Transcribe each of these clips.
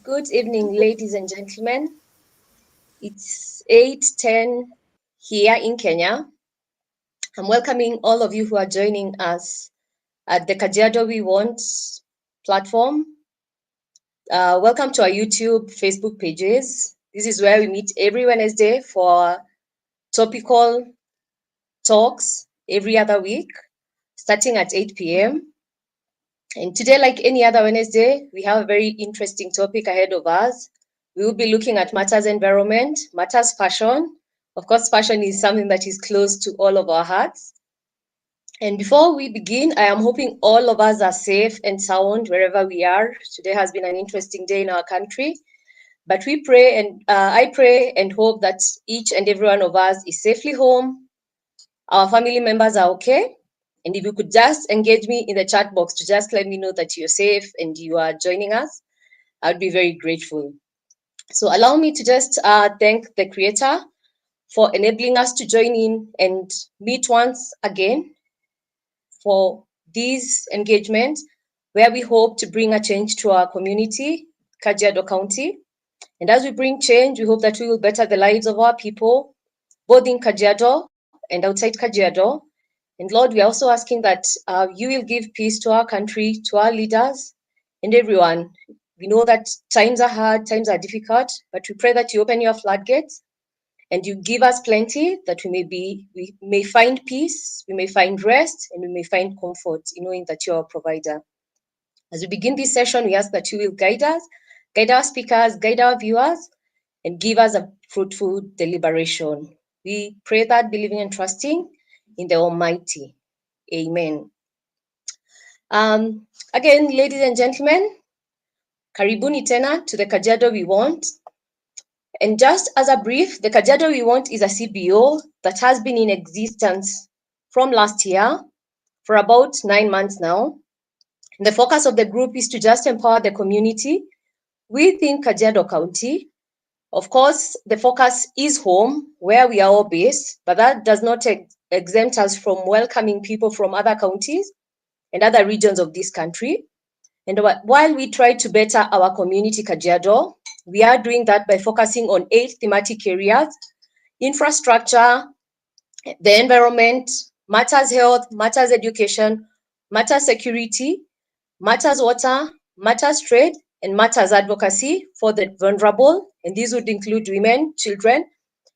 Good evening, ladies and gentlemen. It's 8:10 here in Kenya. I'm welcoming all of you who are joining us at the Kajiado We Want platform. Welcome to our YouTube, Facebook pages. This is where we meet every Wednesday for topical talks every other week, starting at 8 p.m. And today, like any other Wednesday, we have a very interesting topic ahead of us. We will be looking at matters environment, matters fashion. Of course, fashion is something that is close to all of our hearts. And before we begin, I am hoping all of us are safe and sound wherever we are. Today has been an interesting day in our country, but we pray and I pray and hope that each and every one of us is safely home. Our family members are okay. And if you could just engage me in the chat box to just let me know that you're safe and you are joining us, I'd be very grateful. So allow me to just thank the Creator for enabling us to join in and meet once again for this engagement where we hope to bring a change to our community, Kajiado County. And as we bring change, we hope that we will better the lives of our people, both in Kajiado and outside Kajiado. And Lord, we are also asking that you will give peace to our country, to our leaders, and everyone. We know that times are hard, times are difficult, but we pray that you open your floodgates and you give us plenty, that we may find peace, we may find rest, and we may find comfort in knowing that you are a provider. As we begin this session, we ask that you will guide us, guide our speakers, guide our viewers, and give us a fruitful deliberation. We pray that, believing and trusting in the Almighty. Amen. Again, ladies and gentlemen, karibuni tena to the Kajiado We Want. And just as a brief, the Kajiado We Want is a CBO that has been in existence from last year for about 9 months now. And the focus of the group is to just empower the community within Kajiado County. Of course, the focus is home, where we are all based, but that does not exempt us from welcoming people from other counties and other regions of this country. And while we try to better our community, Kajiado, we are doing that by focusing on 8 thematic areas: infrastructure, the environment, matters health, matters education, matters security, matters water, matters trade, and matters advocacy for the vulnerable. And these would include women, children,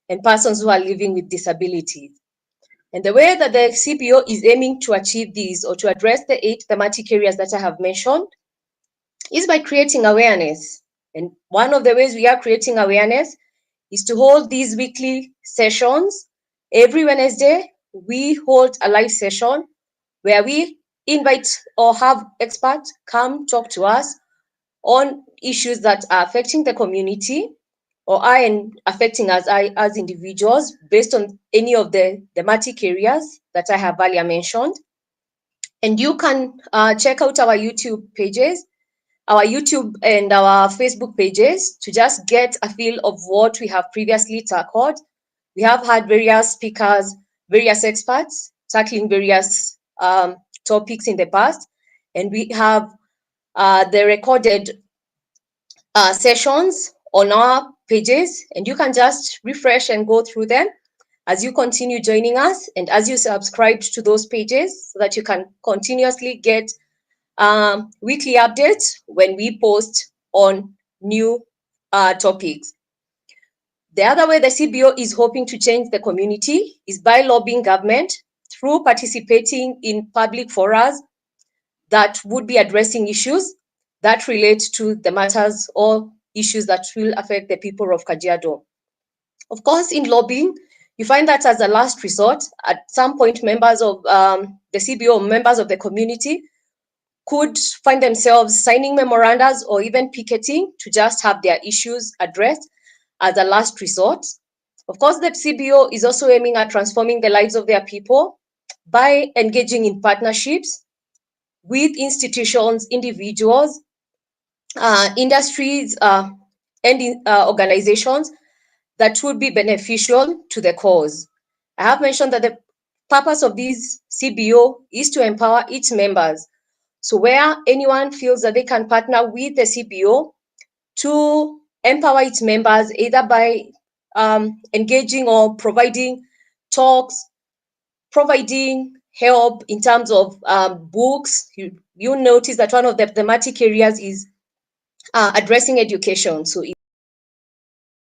and persons who are living with disabilities. And the way that the CPO is aiming to achieve these or to address the 8 thematic areas that I have mentioned is by creating awareness. And one of the ways we are creating awareness is to hold these weekly sessions. Every Wednesday, we hold a live session where we invite or have experts come talk to us on issues that are affecting the community or are affecting us as individuals based on any of the thematic areas that I have earlier mentioned. And you can check out our YouTube pages, our YouTube and our Facebook pages to just get a feel of what we have previously tackled. We have had various speakers, various experts tackling various topics in the past, and we have the recorded sessions on our pages, and you can just refresh and go through them as you continue joining us and as you subscribe to those pages so that you can continuously get weekly updates when we post on new topics. The other way the CBO is hoping to change the community is by lobbying government through participating in public forums that would be addressing issues that relate to the matters or issues that will affect the people of Kajiado. Of course, in lobbying, you find that as a last resort, at some point, members of the CBO, members of the community, could find themselves signing memorandums or even picketing to just have their issues addressed as a last resort. Of course, the CBO is also aiming at transforming the lives of their people by engaging in partnerships with institutions, individuals, industries, and organizations that would be beneficial to the cause. I have mentioned that the purpose of this CBO is to empower its members. So where anyone feels that they can partner with the CBO to empower its members either by engaging or providing talks, providing help in terms of books. You notice that one of the thematic areas is addressing education. So if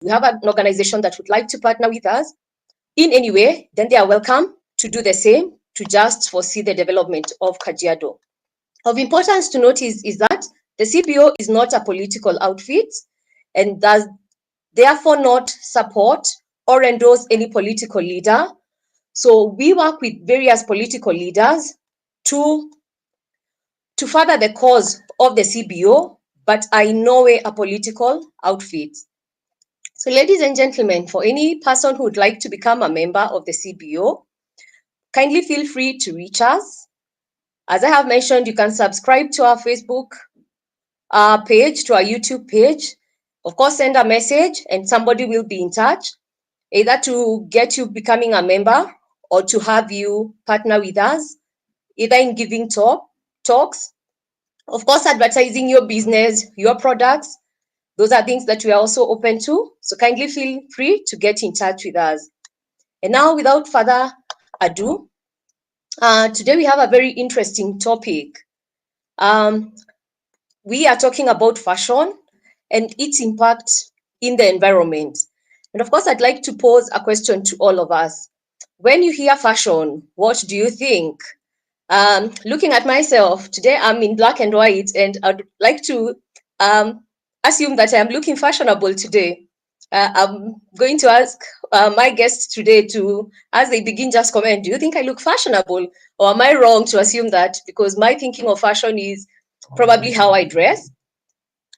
you have an organization that would like to partner with us in any way, then they are welcome to do the same, to just foresee the development of Kajiado. Of importance to note is that the CBO is not a political outfit and does therefore not support or endorse any political leader. So we work with various political leaders to further the cause of the CBO, but are in no way a political outfit. So ladies and gentlemen, for any person who would like to become a member of the CBO, kindly feel free to reach us. As I have mentioned, you can subscribe to our Facebook page, to our YouTube page. Of course, send a message and somebody will be in touch, either to get you becoming a member or to have you partner with us, either in giving talks, of course, advertising your business, your products. Those are things that we are also open to. So kindly feel free to get in touch with us. And now, without further ado, today we have a very interesting topic. We are talking about fashion and its impact in the environment. And of course, I'd like to pose a question to all of us. When you hear fashion, what do you think? Looking at myself, today I'm in black and white, and I'd like to assume that I'm looking fashionable today. I'm going to ask my guests today to, as they begin, just comment, do you think I look fashionable? Or am I wrong to assume that? Because my thinking of fashion is probably how I dress.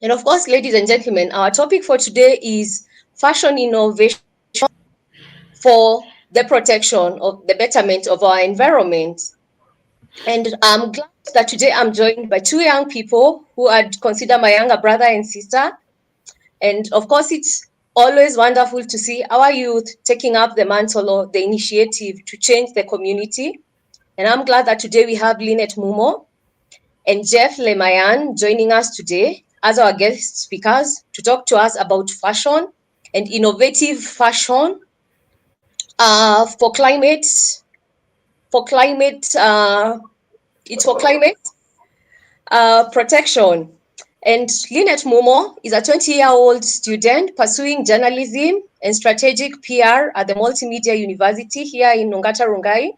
And of course, ladies and gentlemen, our topic for today is fashion innovation for the protection of the betterment of our environment. And I'm glad that today I'm joined by two young people who I'd consider my younger brother and sister. And of course, it's always wonderful to see our youth taking up the mantle or the initiative to change the community. And I'm glad that today we have Linet Mumo and Jeff Lemayian joining us today as our guest speakers to talk to us about fashion and innovative fashion for climate, it's for climate protection. And Linet Mumo is a 20-year-old student pursuing journalism and strategic PR at the Multimedia University here in Ongata Rongai.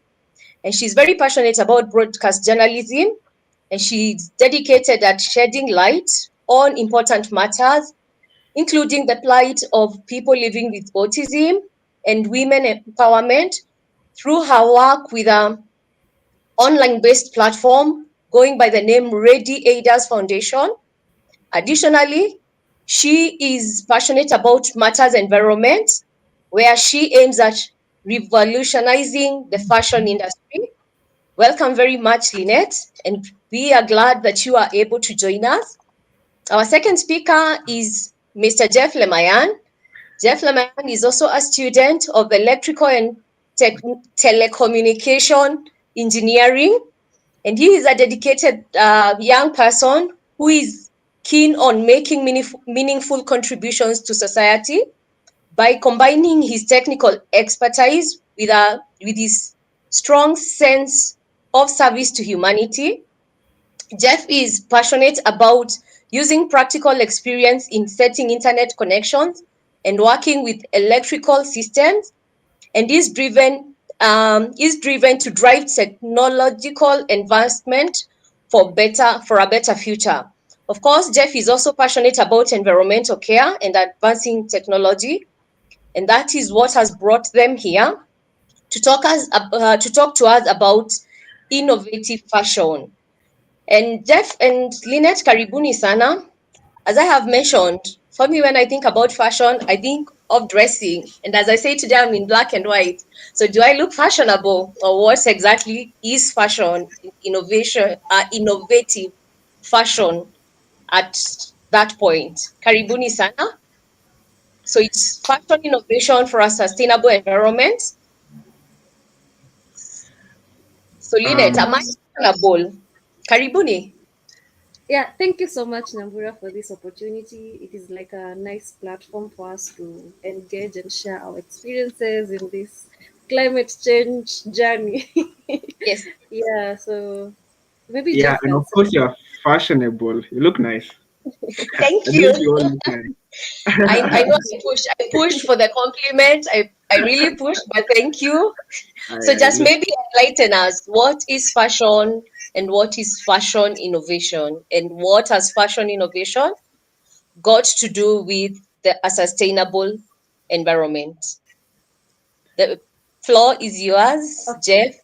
And she's very passionate about broadcast journalism, and she's dedicated at shedding light on important matters, including the plight of people living with autism and women empowerment through her work with an online-based platform going by the name Ready Aiders Foundation. Additionally, she is passionate about matters environment, where she aims at revolutionizing the fashion industry. Welcome very much, Linet, and we are glad that you are able to join us. Our second speaker is Mr. Jeff Lemayian. Jeff Lemayian is also a student of electrical and telecommunication engineering, and he is a dedicated young person who is keen on making meaningful contributions to society by combining his technical expertise with his strong sense of service to humanity. Jeff is passionate about using practical experience in setting internet connections and working with electrical systems, and is driven to drive technological advancement for a better future. Of course, Jeff is also passionate about environmental care and advancing technology, and that is what has brought them here to talk to us about innovative fashion. And Jeff and Linet, karibuni sana. As I have mentioned, for me, when I think about fashion, I think of dressing. And as I say today, I'm in black and white. So do I look fashionable, or what exactly is fashion, innovative fashion at that point? Karibuni sana. So it's fashion innovation for a sustainable environment. So Linet, am I fashionable? Karibuni. Yeah, thank you so much, Nambura, for this opportunity. It is like a nice platform for us to engage and share our experiences in this climate change journey. Yes, Yeah, so maybe Yeah, Jeff and can of say. course you're fashionable. You look nice. thank I you. believe you all look nice. I know I pushed for the compliment. I really pushed, but thank you. So I just look. maybe enlighten us. What is fashion and what is fashion innovation? And what has fashion innovation got to do with a sustainable environment? The floor is yours, Okay, Jeff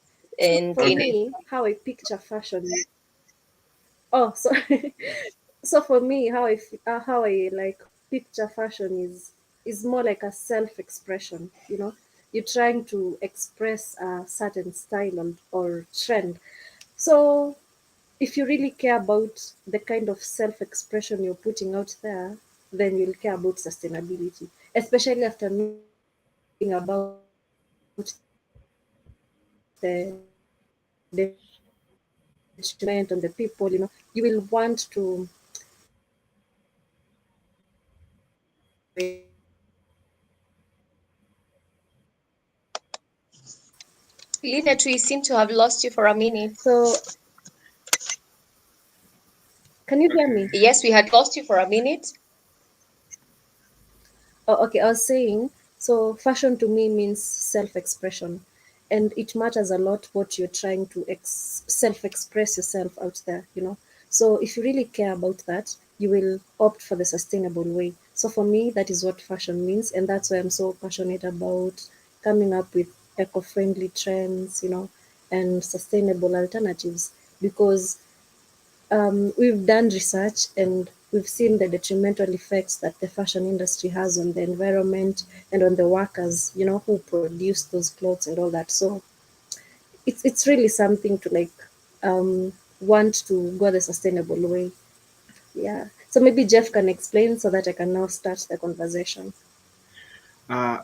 so and for Okay. Linet. me, how I picture fashion. Oh, sorry. So for me, how I like picture fashion is more like a self-expression. You're trying to express a certain style or trend. So if you really care about the kind of self-expression you're putting out there, then you'll care about sustainability, especially after knowing about the detriment on the people. You will want to Linet, we seem to have lost you for a minute. so can you hear Okay. me? Yes, we had lost you for a minute. Oh, okay, I was saying, so fashion to me means self-expression, and it matters a lot what you're trying to self-express yourself out there. So if you really care about that, you will opt for the sustainable way. So for me, that is what fashion means, and that's why I'm so passionate about coming up with eco-friendly trends, and sustainable alternatives, because we've done research and we've seen the detrimental effects that the fashion industry has on the environment and on the workers, who produce those clothes and all that. So it's really something to like want to go the sustainable way. Yeah. So maybe Jeff can explain so that I can now start the conversation.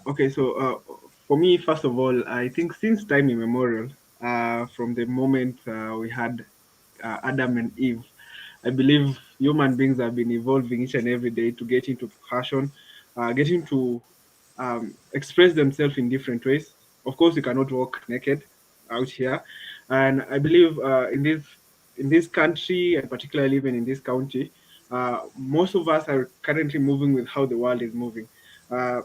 Okay. So for me, first of all, I think since time immemorial, from the moment we had Adam and Eve, I believe human beings have been evolving each and every day to get into fashion, getting to express themselves in different ways. Of course, you cannot walk naked out here, and I believe in this country, and particularly even in this county, most of us are currently moving with how the world is moving. Uh,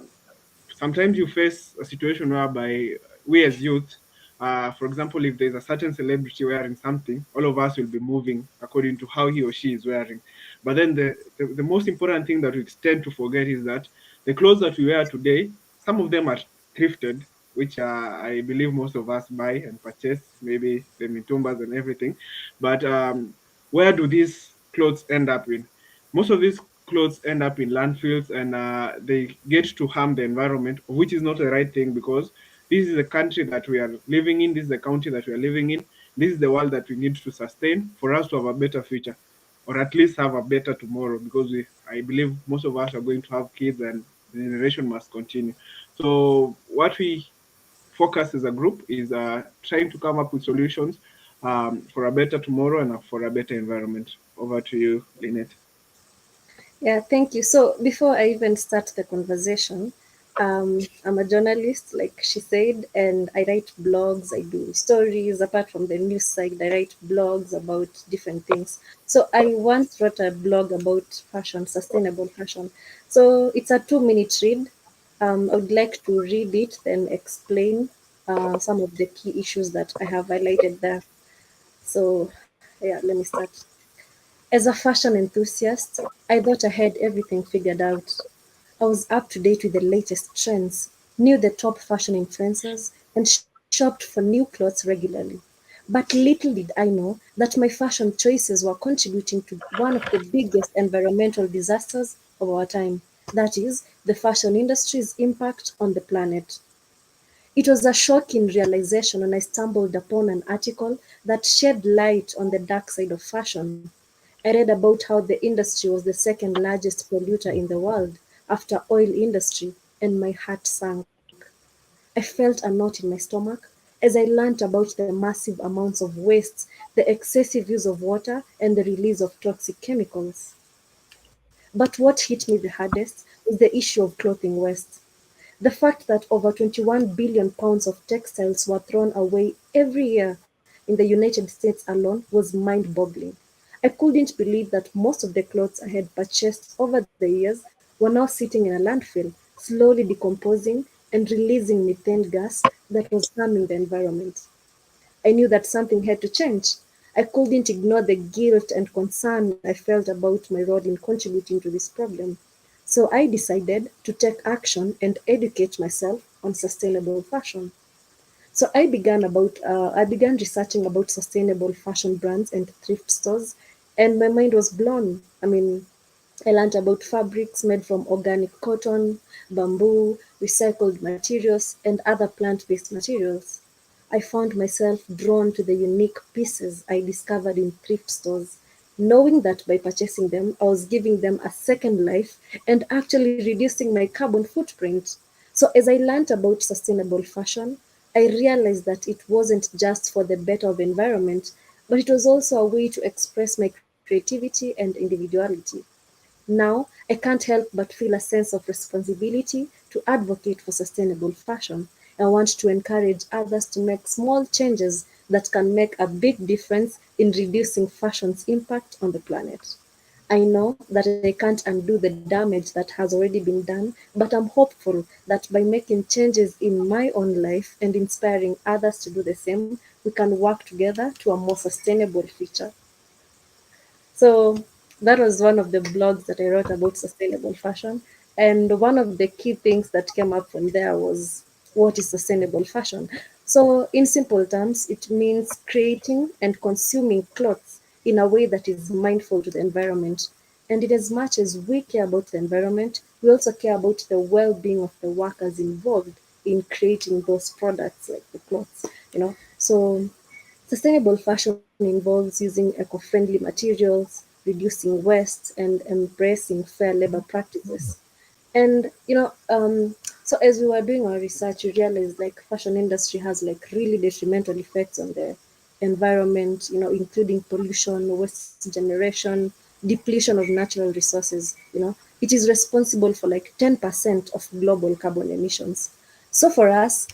Sometimes you face a situation whereby we as youth, for example, if there's a certain celebrity wearing something, all of us will be moving according to how he or she is wearing. But then the most important thing that we tend to forget is that the clothes that we wear today, some of them are thrifted, which I believe most of us buy and purchase, maybe the mitumbas and everything. But where do these clothes end up in? Most of these clothes end up in landfills, and they get to harm the environment, which is not the right thing, because this is the country that we are living in, this is the county that we are living in, this is the world that we need to sustain for us to have a better future, or at least have a better tomorrow, because I believe most of us are going to have kids, and the generation must continue. So what we focus as a group is trying to come up with solutions for a better tomorrow and for a better environment. Over to you, Lynette. Yeah, thank you. So before I even start the conversation, I'm a journalist, like she said, and I write blogs, I do stories. Apart from the news side, I write blogs about different things. So I once wrote a blog about fashion, sustainable fashion. So it's a 2-minute read. I would like to read it, then explain some of the key issues that I have highlighted there. So, yeah, let me start. As a fashion enthusiast, I thought I had everything figured out. I was up to date with the latest trends, knew the top fashion influencers, and shopped for new clothes regularly. But little did I know that my fashion choices were contributing to one of the biggest environmental disasters of our time. That is, the fashion industry's impact on the planet. It was a shocking realization when I stumbled upon an article that shed light on the dark side of fashion. I read about how the industry was the second largest polluter in the world after oil industry, and my heart sank. I felt a knot in my stomach, as I learned about the massive amounts of waste, the excessive use of water, and the release of toxic chemicals. But what hit me the hardest was the issue of clothing waste. The fact that over 21 billion pounds of textiles were thrown away every year in the United States alone was mind boggling. I couldn't believe that most of the clothes I had purchased over the years were now sitting in a landfill, slowly decomposing and releasing methane gas that was harming the environment. I knew that something had to change. I couldn't ignore the guilt and concern I felt about my role in contributing to this problem. So I decided to take action and educate myself on sustainable fashion. So I began researching about sustainable fashion brands and thrift stores, and my mind was blown. I mean, I learned about fabrics made from organic cotton, bamboo, recycled materials, and other plant-based materials. I found myself drawn to the unique pieces I discovered in thrift stores, knowing that by purchasing them, I was giving them a second life and actually reducing my carbon footprint. So, as I learned about sustainable fashion, I realized that it wasn't just for the better of environment, but it was also a way to express my creativity and individuality. Now, I can't help but feel a sense of responsibility to advocate for sustainable fashion. I want to encourage others to make small changes that can make a big difference in reducing fashion's impact on the planet. I know that I can't undo the damage that has already been done, but I'm hopeful that by making changes in my own life and inspiring others to do the same, we can work together to a more sustainable future. So that was one of the blogs that I wrote about sustainable fashion. And one of the key things that came up from there was, what is sustainable fashion? So, in simple terms, it means creating and consuming clothes in a way that is mindful to the environment. And in as much as we care about the environment, we also care about the well being of the workers involved in creating those products like the clothes, you know. So, sustainable fashion involves using eco-friendly materials, reducing waste, and embracing fair labor practices. And so as we were doing our research, we realized like fashion industry has like really detrimental effects on the environment, including pollution, waste generation, depletion of natural resources. It is responsible for like 10% of global carbon emissions. So for us,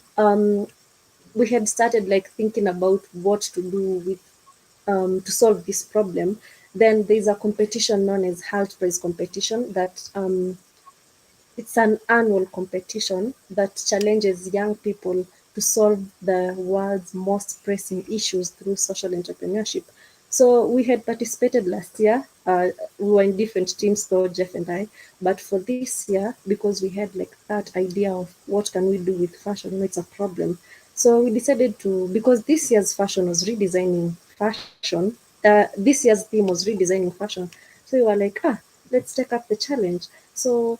we had started like thinking about what to do with to solve this problem. Then there's a competition known as Halt Prize competition that it's an annual competition that challenges young people to solve the world's most pressing issues through social entrepreneurship. So we had participated last year. We were in different teams, though Jeff and I. But for this year, because we had like that idea of what can we do with fashion, it's a problem. So we decided to, because this year's fashion was redesigning fashion. This year's theme was redesigning fashion. So we were like, let's take up the challenge. So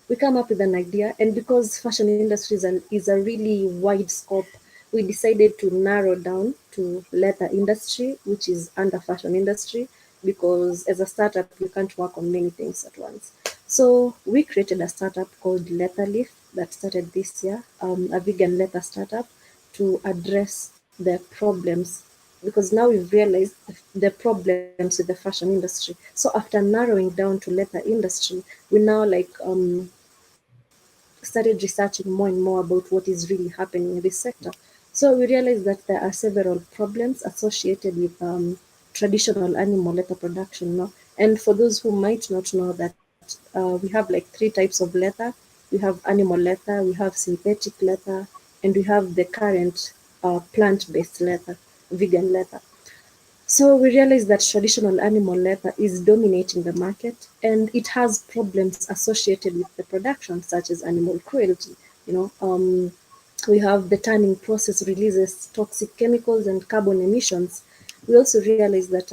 we come up with an idea, and because fashion industry is a really wide scope, we decided to narrow down to leather industry, which is under fashion industry, because as a startup you can't work on many things at once. So we created a startup called Leather Leaf that started this year, a vegan leather startup to address the problems, because now we've realized the problems with the fashion industry. So after narrowing down to leather industry, we now started researching more and more about what is really happening in this sector. So we realized that there are several problems associated with traditional animal leather production. No? And for those who might not know that we have like three types of leather. We have animal leather, we have synthetic leather, and we have the current plant-based leather, vegan leather. So we realized that traditional animal leather is dominating the market, and it has problems associated with the production, such as animal cruelty. You know, we have the tanning process releases toxic chemicals and carbon emissions. We also realized that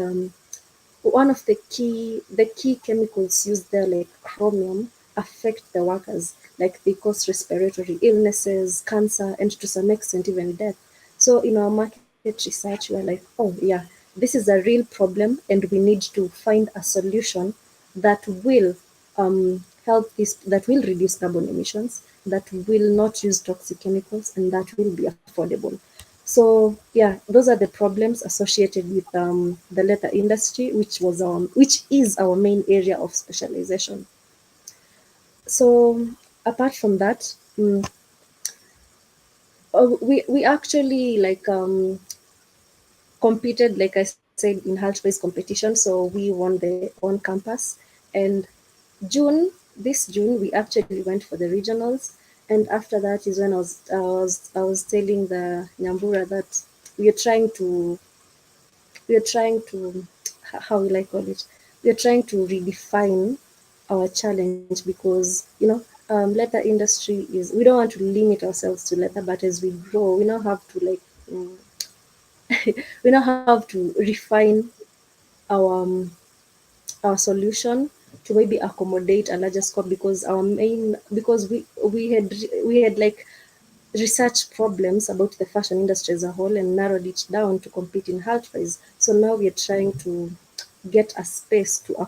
one of the key chemicals used there, like chromium, affect the workers. Like they cause respiratory illnesses, cancer, and to some extent even death. So in our market research, we are like, oh yeah, this is a real problem, and we need to find a solution that will that will reduce carbon emissions, that will not use toxic chemicals, and that will be affordable. So yeah, those are the problems associated with the leather industry, which is our main area of specialization. So apart from that, we actually like competed, like I said, in health based competition. So we won the on campus, and this June we actually went for the regionals, and after that is when I was telling the Nyambura that we are trying to we are trying to how will I call it? We are trying to redefine our challenge because leather industry is, we don't want to limit ourselves to leather, but as we grow, we now have to like we now have to refine our solution to maybe accommodate a larger scope, because we had like research problems about the fashion industry as a whole and narrowed it down to compete in health phase. So now we are trying to get a space to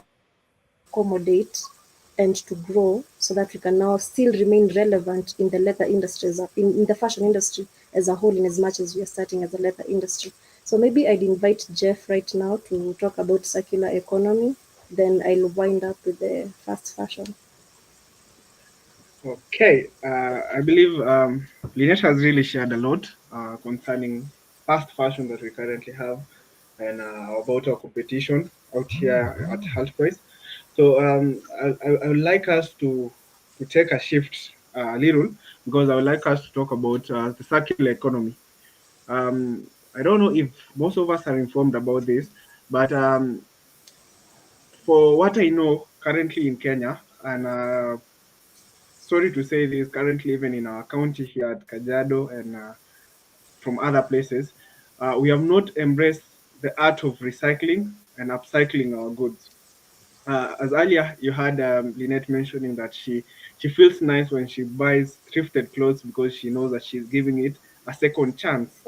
accommodate and to grow, so that we can now still remain relevant in the leather industry in the fashion industry as a whole, in as much as we are starting as a leather industry. So maybe I'd invite Jeff right now to talk about circular economy, then I'll wind up with the fast fashion. Okay, I believe Linet has really shared a lot concerning fast fashion that we currently have, and about our competition out here at Health Price. So I would like us to take a shift a little, because I would like us to talk about the circular economy. I don't know if most of us are informed about this, but for what I know, currently in Kenya, and sorry to say this, currently even in our county here at Kajiado and from other places, we have not embraced the art of recycling and upcycling our goods. As earlier you had Lynette mentioning that she feels nice when she buys thrifted clothes because she knows that she's giving it a second chance.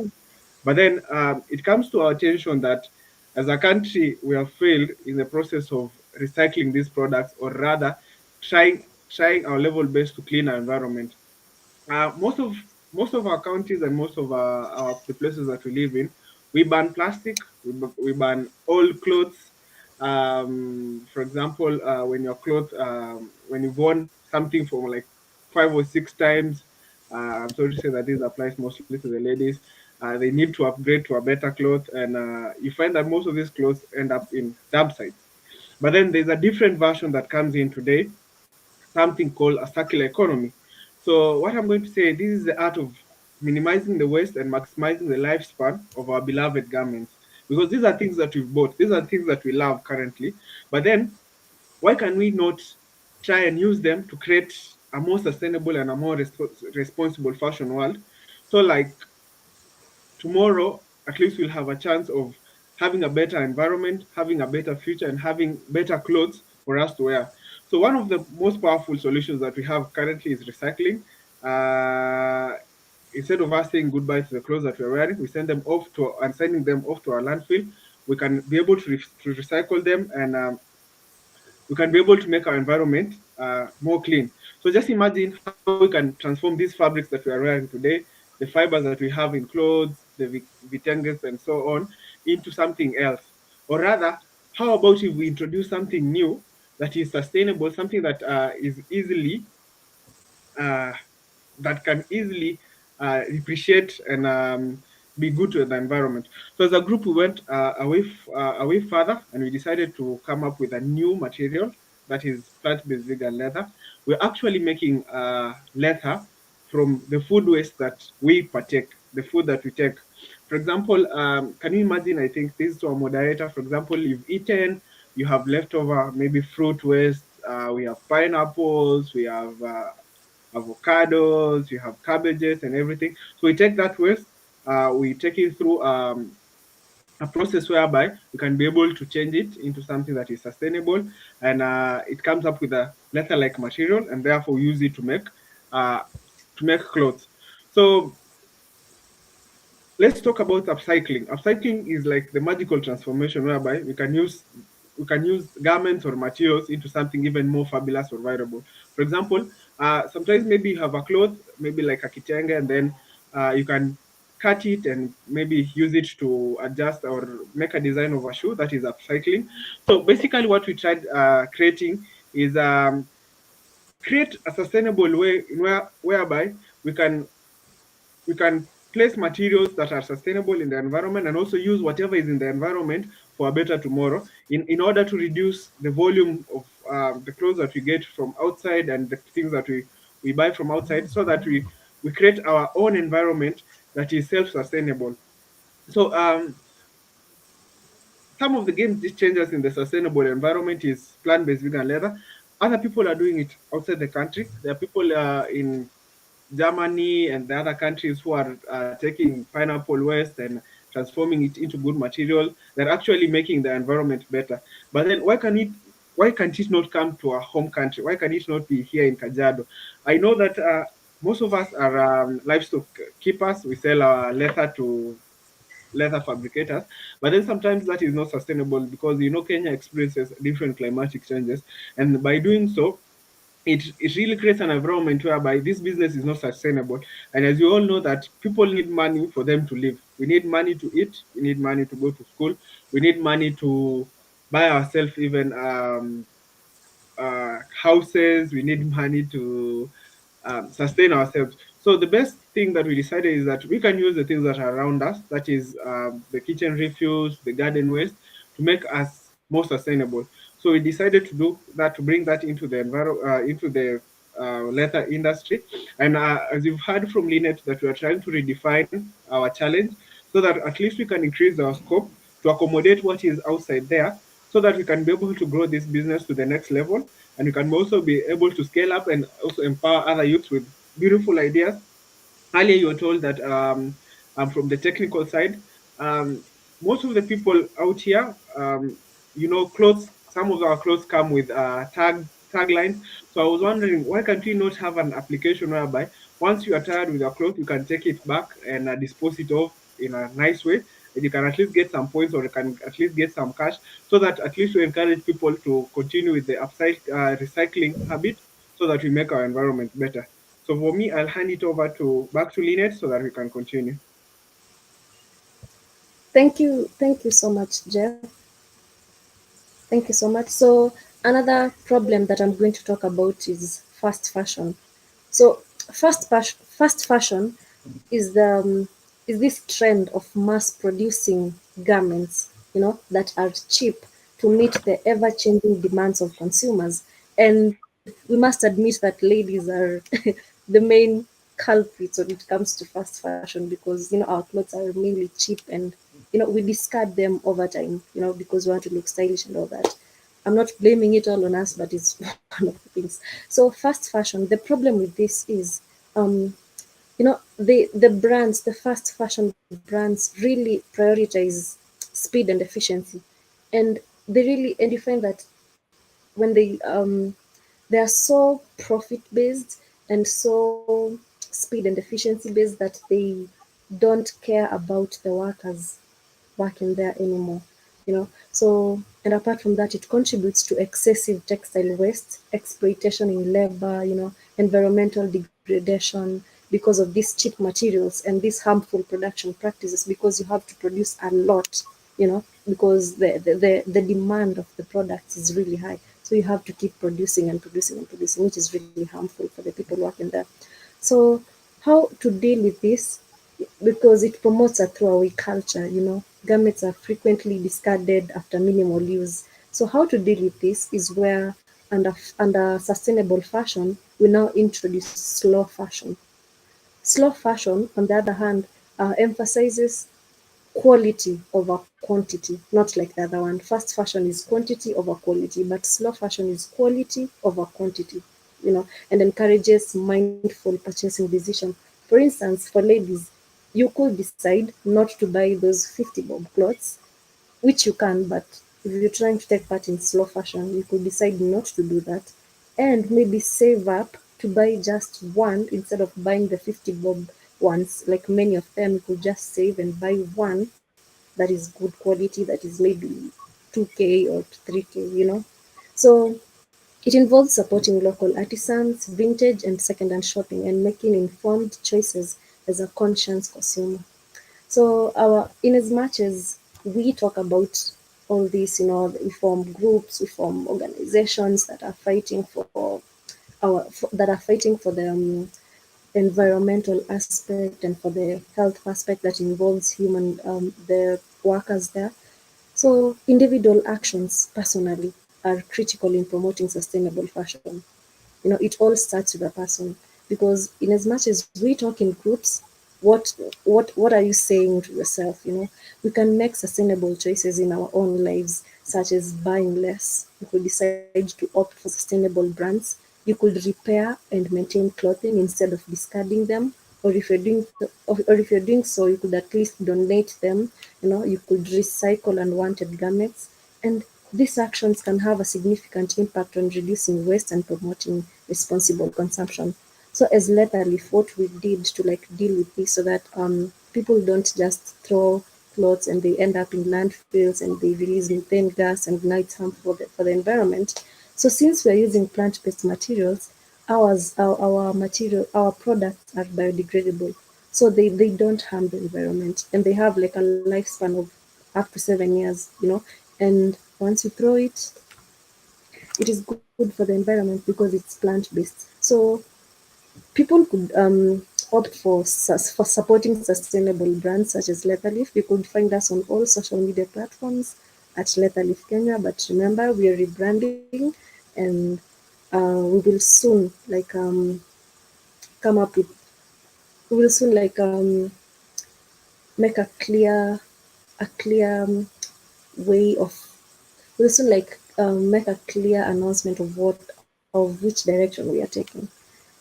But then it comes to our attention that as a country, we have failed in the process of recycling these products, or rather, trying our level best to clean our environment. Uh, most of most of our counties and most of the places that we live in, we ban plastic, we ban old clothes. For example, when you've worn something for like 5 or 6 times, I'm sorry to say that this applies mostly to the ladies. They need to upgrade to a better cloth, and you find that most of these clothes end up in dump sites. But then there's a different version that comes in today, something called a circular economy. So what I'm going to say, this is the art of minimizing the waste and maximizing the lifespan of our beloved garments. Because these are things that we've bought, these are things that we love currently. But then why can we not try and use them to create a more sustainable and a more responsible fashion world? So like tomorrow, at least we'll have a chance of having a better environment, having a better future, and having better clothes for us to wear. So one of the most powerful solutions that we have currently is recycling. Uh, Instead of us saying goodbye to the clothes that we're wearing, we send them off to and sending them off to our landfill. We can be able to recycle them, and we can be able to make our environment more clean. So just imagine how we can transform these fabrics that we are wearing today, the fibers that we have in clothes, the vitengers and so on, into something else. Or rather, how about if we introduce something new that is sustainable, something that is easily uh, that can easily appreciate and be good to the environment. So as a group, we went away further, and we decided to come up with a new material that is plant-based vegan leather. We're actually making leather from the food waste that we partake, the food that we take. For example, can you imagine? I think this is to a moderator. For example, you've eaten, you have leftover maybe fruit waste. We have pineapples, we have avocados, you have cabbages and everything. So we take that waste, we take it through a process whereby we can be able to change it into something that is sustainable, and it comes up with a leather-like material, and therefore we use it uh, to make clothes. So let's talk about upcycling. Upcycling is like the magical transformation whereby we can use garments or materials into something even more fabulous or valuable. For example, sometimes maybe you have a cloth, maybe like a kitenge, and then you can cut it and maybe use it to adjust or make a design of a shoe that is upcycling. So basically what we tried creating is create a sustainable way whereby we can we can place materials that are sustainable in the environment and also use whatever is in the environment for a better tomorrow in order to reduce the volume of the clothes that we get from outside and the things that we buy from outside, so that we create our own environment that is self-sustainable. So some of the game changers in the sustainable environment is plant-based vegan leather. Other people are doing it outside the country. There are people in Germany and the other countries who are taking pineapple waste and transforming it into good material. They're actually making the environment better. But then why can't it not come to our home country? Why can it not be here in Kajiado? I know that most of us are livestock keepers. We sell our leather to leather fabricators, but then sometimes that is not sustainable because Kenya experiences different climatic changes, and by doing so it really creates an environment whereby this business is not sustainable. And as you all know that people need money for them to live. We need money to eat, we need money to go to school, we need money to buy ourselves even houses, we need money to sustain ourselves. So the best thing that we decided is that we can use the things that are around us, that is the kitchen refuse, the garden waste, to make us more sustainable. So we decided to do that, to bring that into the into the leather industry. And as you've heard from Linet, that we are trying to redefine our challenge so that at least we can increase our scope to accommodate what is outside there, so that we can be able to grow this business to the next level, and we can also be able to scale up and also empower other youths with beautiful ideas. Earlier, you were told that from the technical side, um, most of the people out here, clothes. Some of our clothes come with taglines. So I was wondering, why can't we not have an application whereby once you are tired with your clothes, you can take it back and dispose it off in a nice way, and you can at least get some points, or you can at least get some cash, so that at least we encourage people to continue with the recycling habit, so that we make our environment better. So for me, I'll hand it over to back to Linet so that we can continue. Thank you so much, Jeff. Thank you so much. So another problem that I'm going to talk about is fast fashion. So fast fashion is the is this trend of mass producing garments, that are cheap to meet the ever changing demands of consumers. And we must admit that ladies are the main culprits when it comes to fast fashion, because our clothes are mainly cheap, and we discard them over time, because we want to look stylish and all that. I'm not blaming it all on us, but it's one of the things. So fast fashion, the problem with this is, um, the fast fashion brands really prioritize speed and efficiency, and and you find that when they are so profit based and so speed and efficiency based that they don't care about the workers working there anymore. So, and apart from that, it contributes to excessive textile waste, exploitation in labor, environmental degradation, because of these cheap materials and these harmful production practices, because you have to produce a lot, because the demand of the products is really high. So you have to keep producing and producing and producing, which is really harmful for the people working there. So how to deal with this? Because it promotes a throwaway culture. Garments are frequently discarded after minimal use. So how to deal with this is where, under sustainable fashion, we now introduce slow fashion. Slow fashion, on the other hand, emphasizes quality over quantity, not like the other one. Fast fashion is quantity over quality, but slow fashion is quality over quantity, and encourages mindful purchasing decision. For instance, for ladies, you could decide not to buy those 50 bob clothes, which you can, but if you're trying to take part in slow fashion, you could decide not to do that, and maybe save up to buy just one instead of buying the 50 bob ones. Like many of them, you could just save and buy one that is good quality, that is maybe 2K or 3K, So it involves supporting local artisans, vintage and second-hand shopping, and making informed choices as a conscious consumer. So in as much as we talk about all these, we form groups, we form organizations that are fighting that are fighting for the environmental aspect and for the health aspect that involves the workers there. So individual actions personally are critical in promoting sustainable fashion. It all starts with a person, because in as much as we talk in groups, what what are you saying to yourself? We can make sustainable choices in our own lives, such as buying less. You could decide to opt for sustainable brands. You could repair and maintain clothing instead of discarding them. Or if you're doing so, you could at least donate them. You could recycle unwanted garments. And these actions can have a significant impact on reducing waste and promoting responsible consumption. So as Letterleaf, what we did to deal with this, so that people don't just throw clothes and they end up in landfills and they release methane gas, and now it's harmful for the environment. So since we're using plant-based materials, our products are biodegradable. So they don't harm the environment, and they have like a lifespan of up to 7 years, and once you throw it, it is good for the environment because it's plant-based. So people could opt for supporting sustainable brands such as Letterleaf. You could find us on all social media platforms at Letterleaf Kenya. But remember, we are rebranding, and we will soon come up with we will soon make a clear way of we'll soon make a clear announcement of which direction we are taking.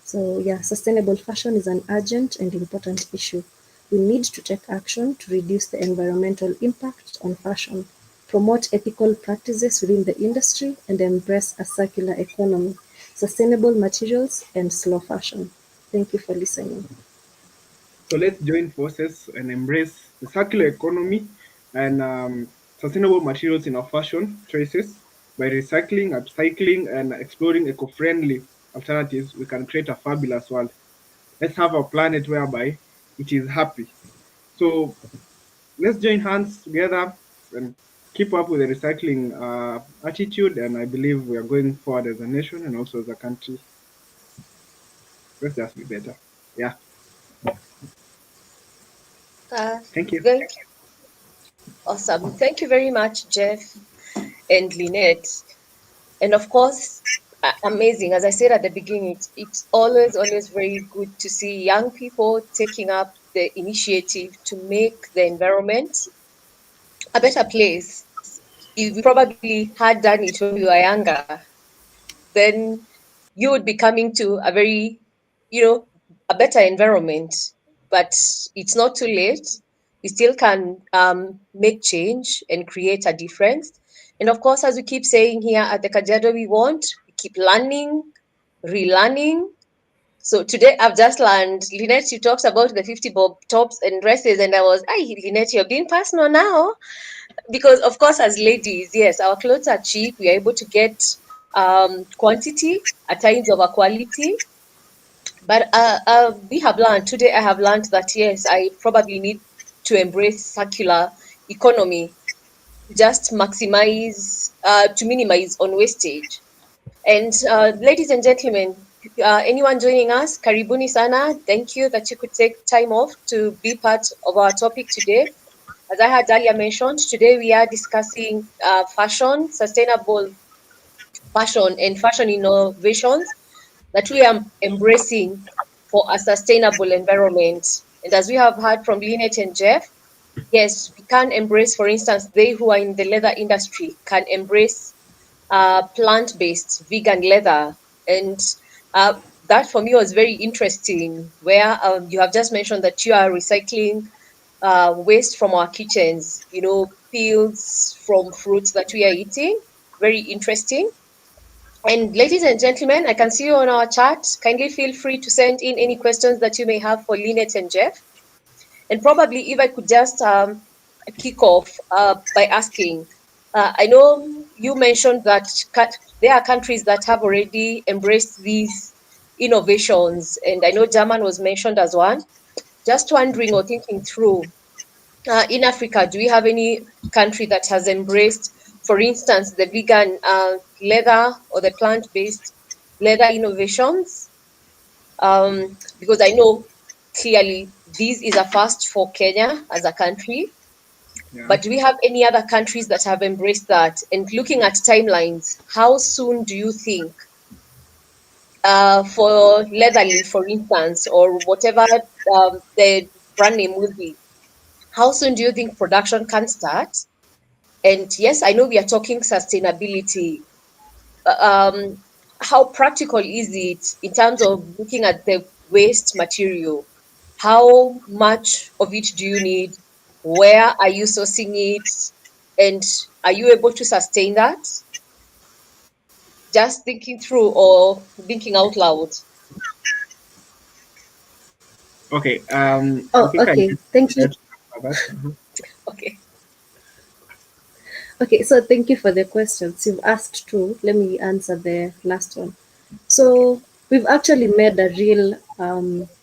So yeah, sustainable fashion is an urgent and important issue. We need to take action to reduce the environmental impact on fashion, promote ethical practices within the industry, and embrace a circular economy, sustainable materials, and slow fashion. Thank you for listening. So let's join forces and embrace the circular economy and sustainable materials in our fashion choices. By recycling, upcycling, and exploring eco-friendly alternatives, we can create a fabulous world. Let's have a planet whereby it is happy. So let's join hands together and keep up with the recycling attitude. And I believe we are going forward as a nation and also as a country. Let's just be better. Yeah. Thank you. Very awesome. Thank you very much, Jeff and Lynette. And of course, amazing. As I said at the beginning, it's always very good to see young people taking up the initiative to make the environment a better place. If we probably had done it when we were younger, then you would be coming to a very, a better environment. But it's not too late. We still can make change and create a difference. And of course, as we keep saying here at the Kajiado, we keep learning, relearning. So today I've just learned, Lynette, you talked about the 50 bob tops and dresses, and I was, Lynette, you're being personal now. Because of course, as ladies, yes, our clothes are cheap. We are able to get quantity at times over quality. But we have learned today. I have learned that yes, I probably need to embrace circular economy, just to minimize on wastage. And ladies and gentlemen, anyone joining us, karibuni sana. Thank you that you could take time off to be part of our topic today. As I had earlier mentioned, today we are discussing fashion, sustainable fashion, and fashion innovations that we are embracing for a sustainable environment. And as we have heard from Linet and Jeff, yes, we can embrace, for instance, they who are in the leather industry can embrace plant-based vegan leather. And uh, that for me was very interesting, where you have just mentioned that you are recycling waste from our kitchens, peels from fruits that we are eating. Very interesting. And ladies and gentlemen, I can see you on our chat. Kindly feel free to send in any questions that you may have for Lynette and Jeff. And probably if I could just kick off by asking, I know you mentioned that there are countries that have already embraced these innovations, and I know German was mentioned as one. Just wondering or thinking through, in Africa, do we have any country that has embraced, for instance, the vegan leather or the plant-based leather innovations? Because I know clearly this is a first for Kenya as a country, Yeah. but do we have any other countries that have embraced that? And looking at timelines, how soon do you think, for Leatherly, for instance, or whatever the brand name will be, how soon do you think production can start? And yes, I know we are talking sustainability. Um, how practical is it in terms of looking at the waste material? How much of it do you need? Where are you sourcing it? And are you able to sustain that? Just thinking through or thinking out loud. Okay. Oh, I think I okay. need Thank you. to answer that. Okay. Okay, so thank you for the questions you've asked too. Let me answer the last one. Okay. So we've actually made a real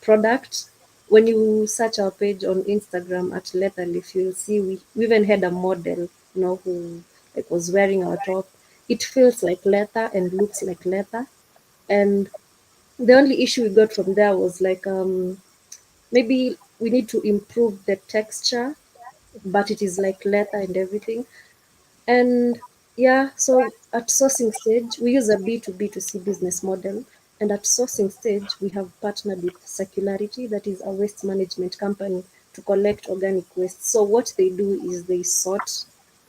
product. When you search our page on Instagram at Letterleaf, you'll see we even had a model, who like was wearing our top. It feels like leather and looks like leather. And the only issue we got from there was like maybe we need to improve the texture, but it is like leather and everything. And yeah, so at sourcing stage, we use a B2B to C business model. And at sourcing stage, we have partnered with Circularity, that is a waste management company, to collect organic waste. So what they do is they sort.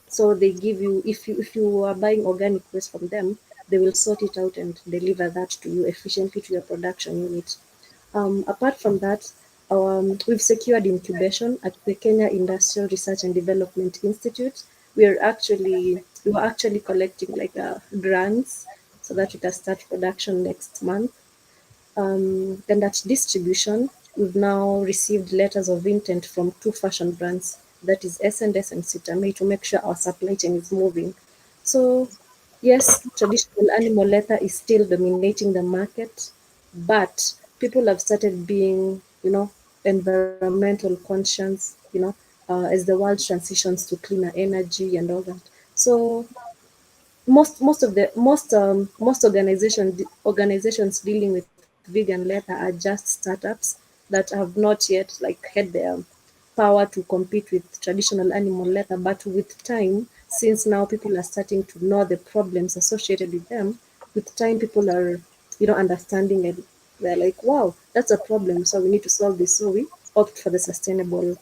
So they give you, if you are buying organic waste from them, they will sort it out and deliver that to you efficiently to your production unit. Apart from that, we've secured incubation at the Kenya Industrial Research and Development Institute. We were actually collecting like grants so that we can start production next month. Then at distribution, we've now received letters of intent from two fashion brands, that is S&S and Sitame, to make sure our supply chain is moving. So yes, traditional animal leather is still dominating the market, but people have started being, environmental conscious, as the world transitions to cleaner energy and all that. So most organizations dealing with vegan leather are just startups that have not yet like had the power to compete with traditional animal leather. But with time, since now people are starting to know the problems associated with them, with time people are understanding, and they're like, wow, that's a problem, so we need to solve this. So we opt for the sustainable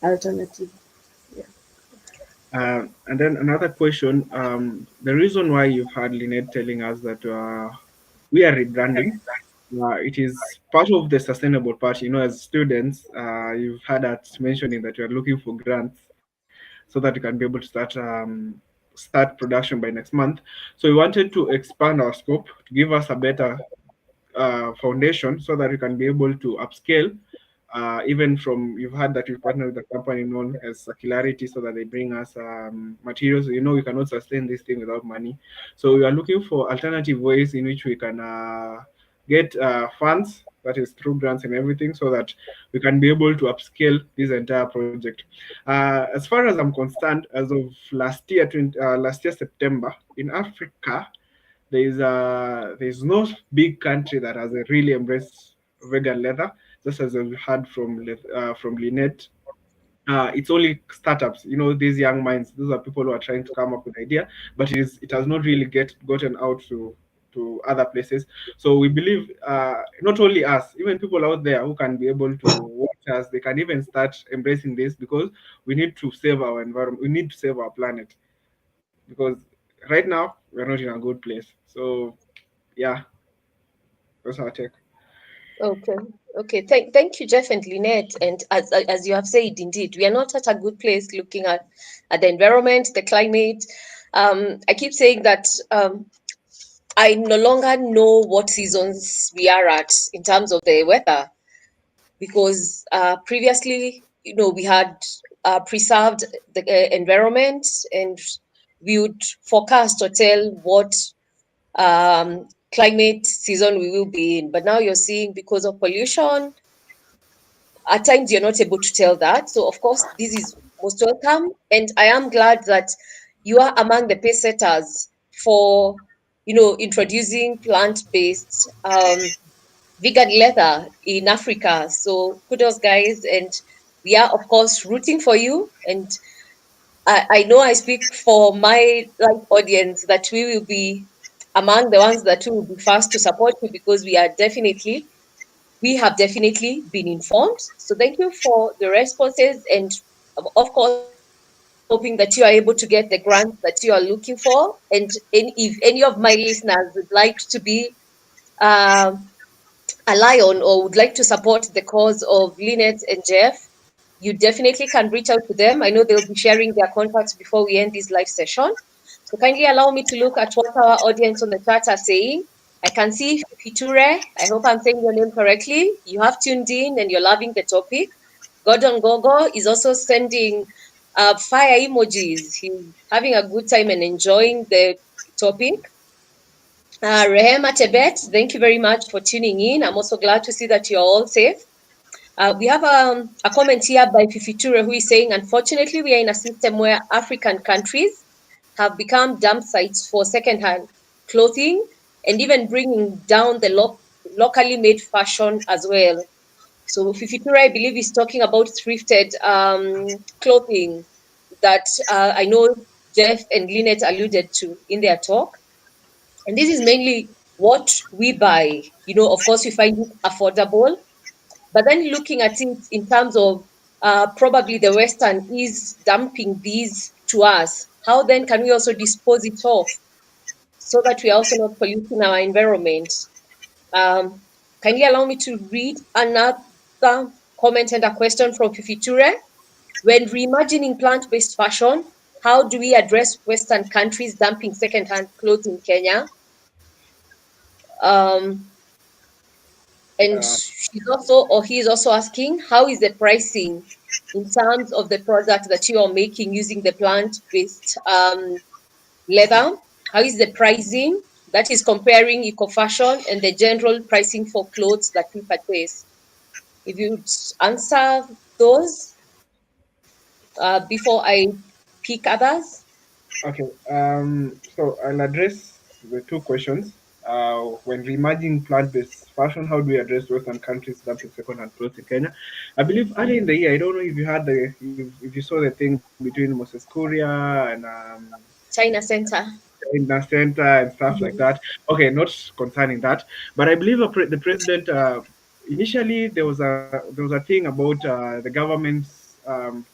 alternative. Yeah. And then another question. The reason why you've had Lynette telling us that we are rebranding, it is part of the sustainable part. As students, you've had us mentioning that you are looking for grants so that you can be able to start production by next month. So we wanted to expand our scope to give us a better foundation so that we can be able to upscale. Even from, you've heard that we've partnered with a company known as Circularity so that they bring us materials. We cannot sustain this thing without money. So we are looking for alternative ways in which we can get funds, that is through grants and everything, so that we can be able to upscale this entire project. As far as I'm concerned, as of last year September, in Africa, there's no big country that has really embraced vegan leather, just as we heard from Linet. It's only startups, these young minds. Those are people who are trying to come up with idea, but it has not really gotten out to other places. So we believe, not only us, even people out there who can be able to watch us, they can even start embracing this, because we need to save our environment. We need to save our planet, because right now we're not in a good place. So yeah, that's our take. Okay. Okay. Thank you, Jeff and Lynette. And as you have said, indeed, we are not at a good place looking at the environment, the climate. I keep saying that I no longer know what seasons we are at in terms of the weather, because previously, we had preserved the environment, and we would forecast or tell what climate season we will be in. But now you're seeing, because of pollution, at times you're not able to tell that. So of course, this is most welcome. And I am glad that you are among the pace setters for, introducing plant-based vegan leather in Africa. So kudos, guys. And we are, of course, rooting for you. And I know I speak for my live audience that we will be among the ones that will be first to support you, because we have definitely been informed. So thank you for the responses. And of course, hoping that you are able to get the grants that you are looking for. And if any of my listeners would like to be um, a lion or would like to support the cause of Linet and Jeff, you definitely can reach out to them. I know they'll be sharing their contacts before we end this live session. So kindly allow me to look at what our audience on the chat are saying. I can see Fiture. I hope I'm saying your name correctly. You have tuned in and you're loving the topic. Gordon Gogo is also sending fire emojis. He's having a good time and enjoying the topic. Rehema Tebet, thank you very much for tuning in. I'm also glad to see that you're all safe. We have a comment here by Fifiture who is saying, unfortunately, we are in a system where African countries have become dump sites for secondhand clothing and even bringing down the locally made fashion as well. So Fifiture, I believe, is talking about thrifted clothing that I know Jeff and Lynette alluded to in their talk. And this is mainly what we buy. Of course, we find it affordable, but then looking at it in terms of probably the Western is dumping these to us, how then can we also dispose it off so that we are also not polluting our environment? Kindly allow me to read another comment and a question from Fifiture. When reimagining plant-based fashion, how do we address Western countries dumping second-hand clothes in Kenya? Um, And she's also, or he's also asking, how is the pricing in terms of the product that you are making using the plant-based leather? How is the pricing? That is comparing eco fashion and the general pricing for clothes that we purchase. If you'd answer those before I pick others. Okay, so I'll address the two questions. When reimagining plant-based fashion, how do we address Western countries dumping second-hand clothes in Kenya? I believe early in the year, I don't know if you had if you saw the thing between Moses Kuria and China Center. in the center and stuff like Mhm. that. Okay, not concerning that, but I believe the president initially there was a thing about the government's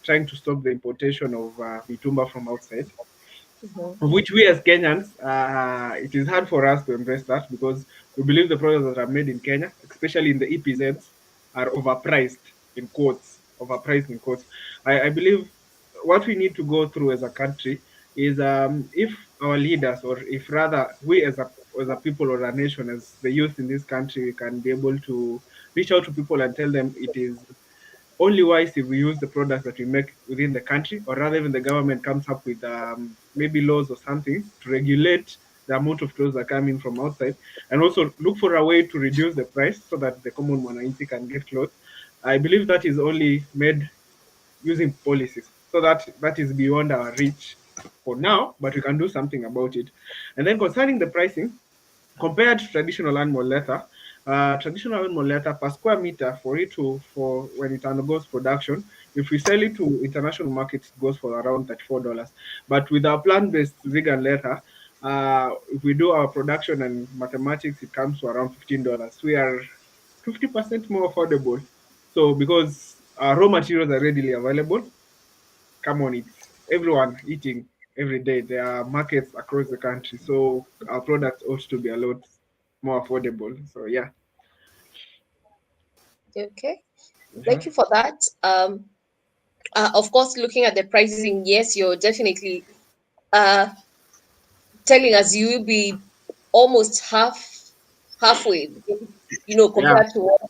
trying to stop the importation of mitumba from outside, Mhm. of which we as Kenyans, it is hard for us to embrace that because we believe the products that are made in Kenya, especially in the EPZs, are overpriced in quotes. Overpriced in quotes. I believe what we need to go through as a country is if our leaders, or if rather we as a people or a nation, as the youth in this country, can be able to reach out to people and tell them it is only wise if we use the products that we make within the country, or rather, even the government comes up with maybe laws or something to regulate the amount of clothes that come in from outside, and also look for a way to reduce the price so that the common mwananchi can get clothes. I believe that is only made using policies. So that is beyond our reach for now, but we can do something about it. And then concerning the pricing, compared to traditional animal leather, traditional animal leather per square meter for when it undergoes production, if we sell it to international markets, it goes for around $34. But with our plant-based vegan leather, if we do our production and mathematics, it comes to around $15. We are 50% more affordable. So because our raw materials are readily available, come on, it's everyone eating every day. There are markets across the country, so our products ought to be a lot more affordable. So yeah. Okay. Mhm. Thank you for that. Of course, looking at the pricing, yes, you're definitely uh, telling us you will be almost halfway, Yeah. compared to what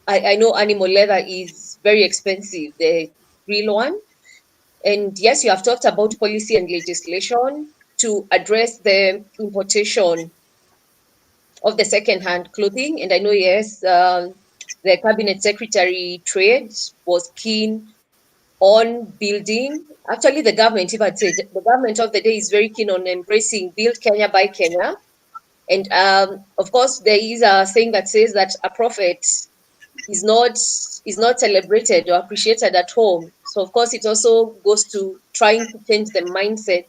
I know animal leather is very expensive, the real one. And yes, you have talked about policy and legislation to address the importation of the second-hand clothing. And I know, yes, the Cabinet Secretary Trade was keen on building. Actually, the government, if I'd say, the government of the day is very keen on embracing Build Kenya by Kenya. And of course, there is a saying that says that a prophet is not celebrated or appreciated at home. So of course, it also goes to trying to change the mindset,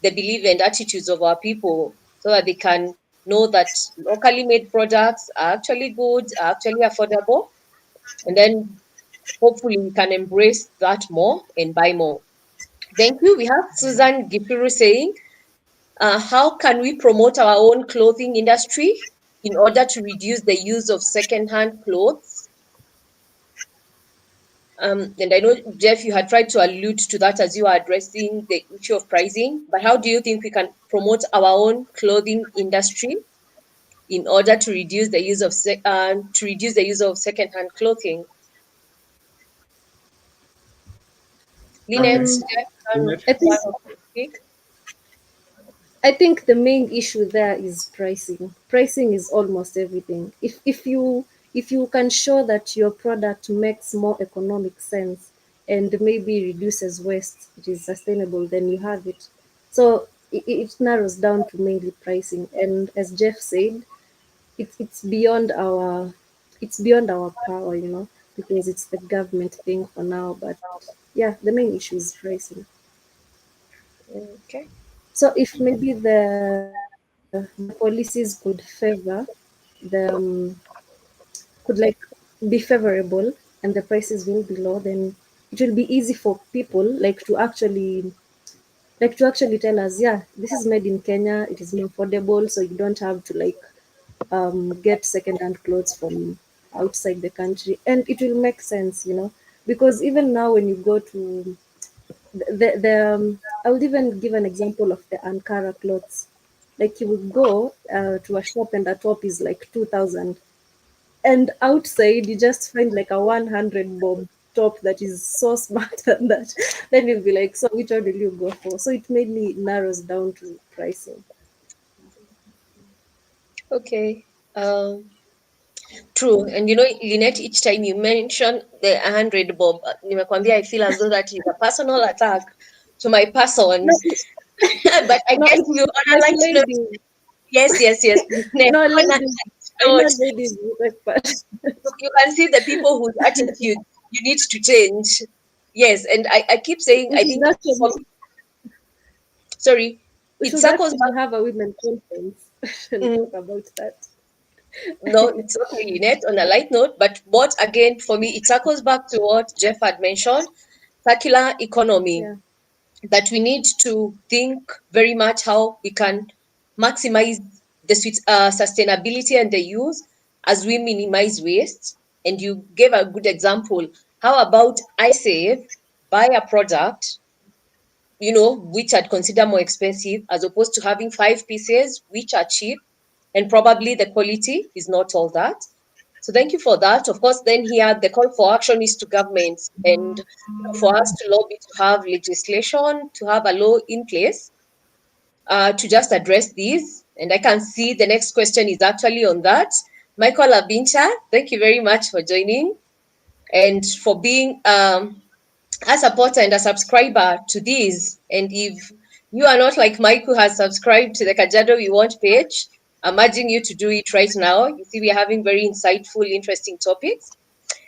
the belief and attitudes of our people, so that they can know that locally made products are actually good, are actually affordable, and then hopefully we can embrace that more and buy more. Thank you. We have Susan Gipuru saying, how can we promote our own clothing industry in order to reduce the use of second-hand clothes? And I know, Jeff, you had tried to allude to that as you are addressing the issue of pricing, but how do you think we can promote our own clothing industry in order to reduce the use of second-hand clothing? Linet, Okay. Jeff, Linet? I think one of you speak. the main issue there is pricing. Pricing is almost everything. If you can show that your product makes more economic sense and maybe reduces waste, it is sustainable, then you have it. So it narrows down to mainly pricing. And as Jeff said, it's beyond our power, because it's the government thing for now. But yeah, the main issue is pricing. Okay. So if maybe the policies could favor the could like be favorable and the prices will be low, then it will be easy for people like to actually tell us, yeah, this is made in Kenya, it is more affordable, so you don't have to get second-hand clothes from outside the country, and it will make sense, because even now when you go to I would even give an example of the Ankara clothes. Like you would go to a shop and the top is like 2,000, and outside you just find like a 100 bob top that is so smart than that. Then you'll be like, so which one will you go for? So it mainly narrows down to pricing. Okay. True. And Lynette, each time you mention the 100 bob, nimekwambia, I feel as though that is a personal attack to my person. No, But I no, guess it's you, on a like light note, ladies. yes, yes, yes, Lynette, No, on a ladies. light I know note, ladies like that. look, you can see the people whose attitude you need to change. Yes, and I keep saying, We I should think, for actually me, sorry, we it should circles actually back. have a women conference and Mm, talk about that. no, it's okay, Lynette, on a light note, but what again, for me, it circles back to what Jeff had mentioned, circular economy, Yeah. that we need to think very much how we can maximize the sustainability and the use as we minimize waste. And you gave a good example. How about I save, buy a product, which I'd consider more expensive, as opposed to having 5 pieces, which are cheap, and probably the quality is not all that. So thank you for that. Of course, then here the call for action is to governments, and for us to lobby to have legislation, to have a law in place to just address these. And I can see the next question is actually on that. Michael Abincha, thank you very much for joining and for being a supporter and a subscriber to these. And if you are not like Mike, who has subscribed to the Kajiado We Want page, I'm urging you to do it right now. You see, we are having very insightful, interesting topics.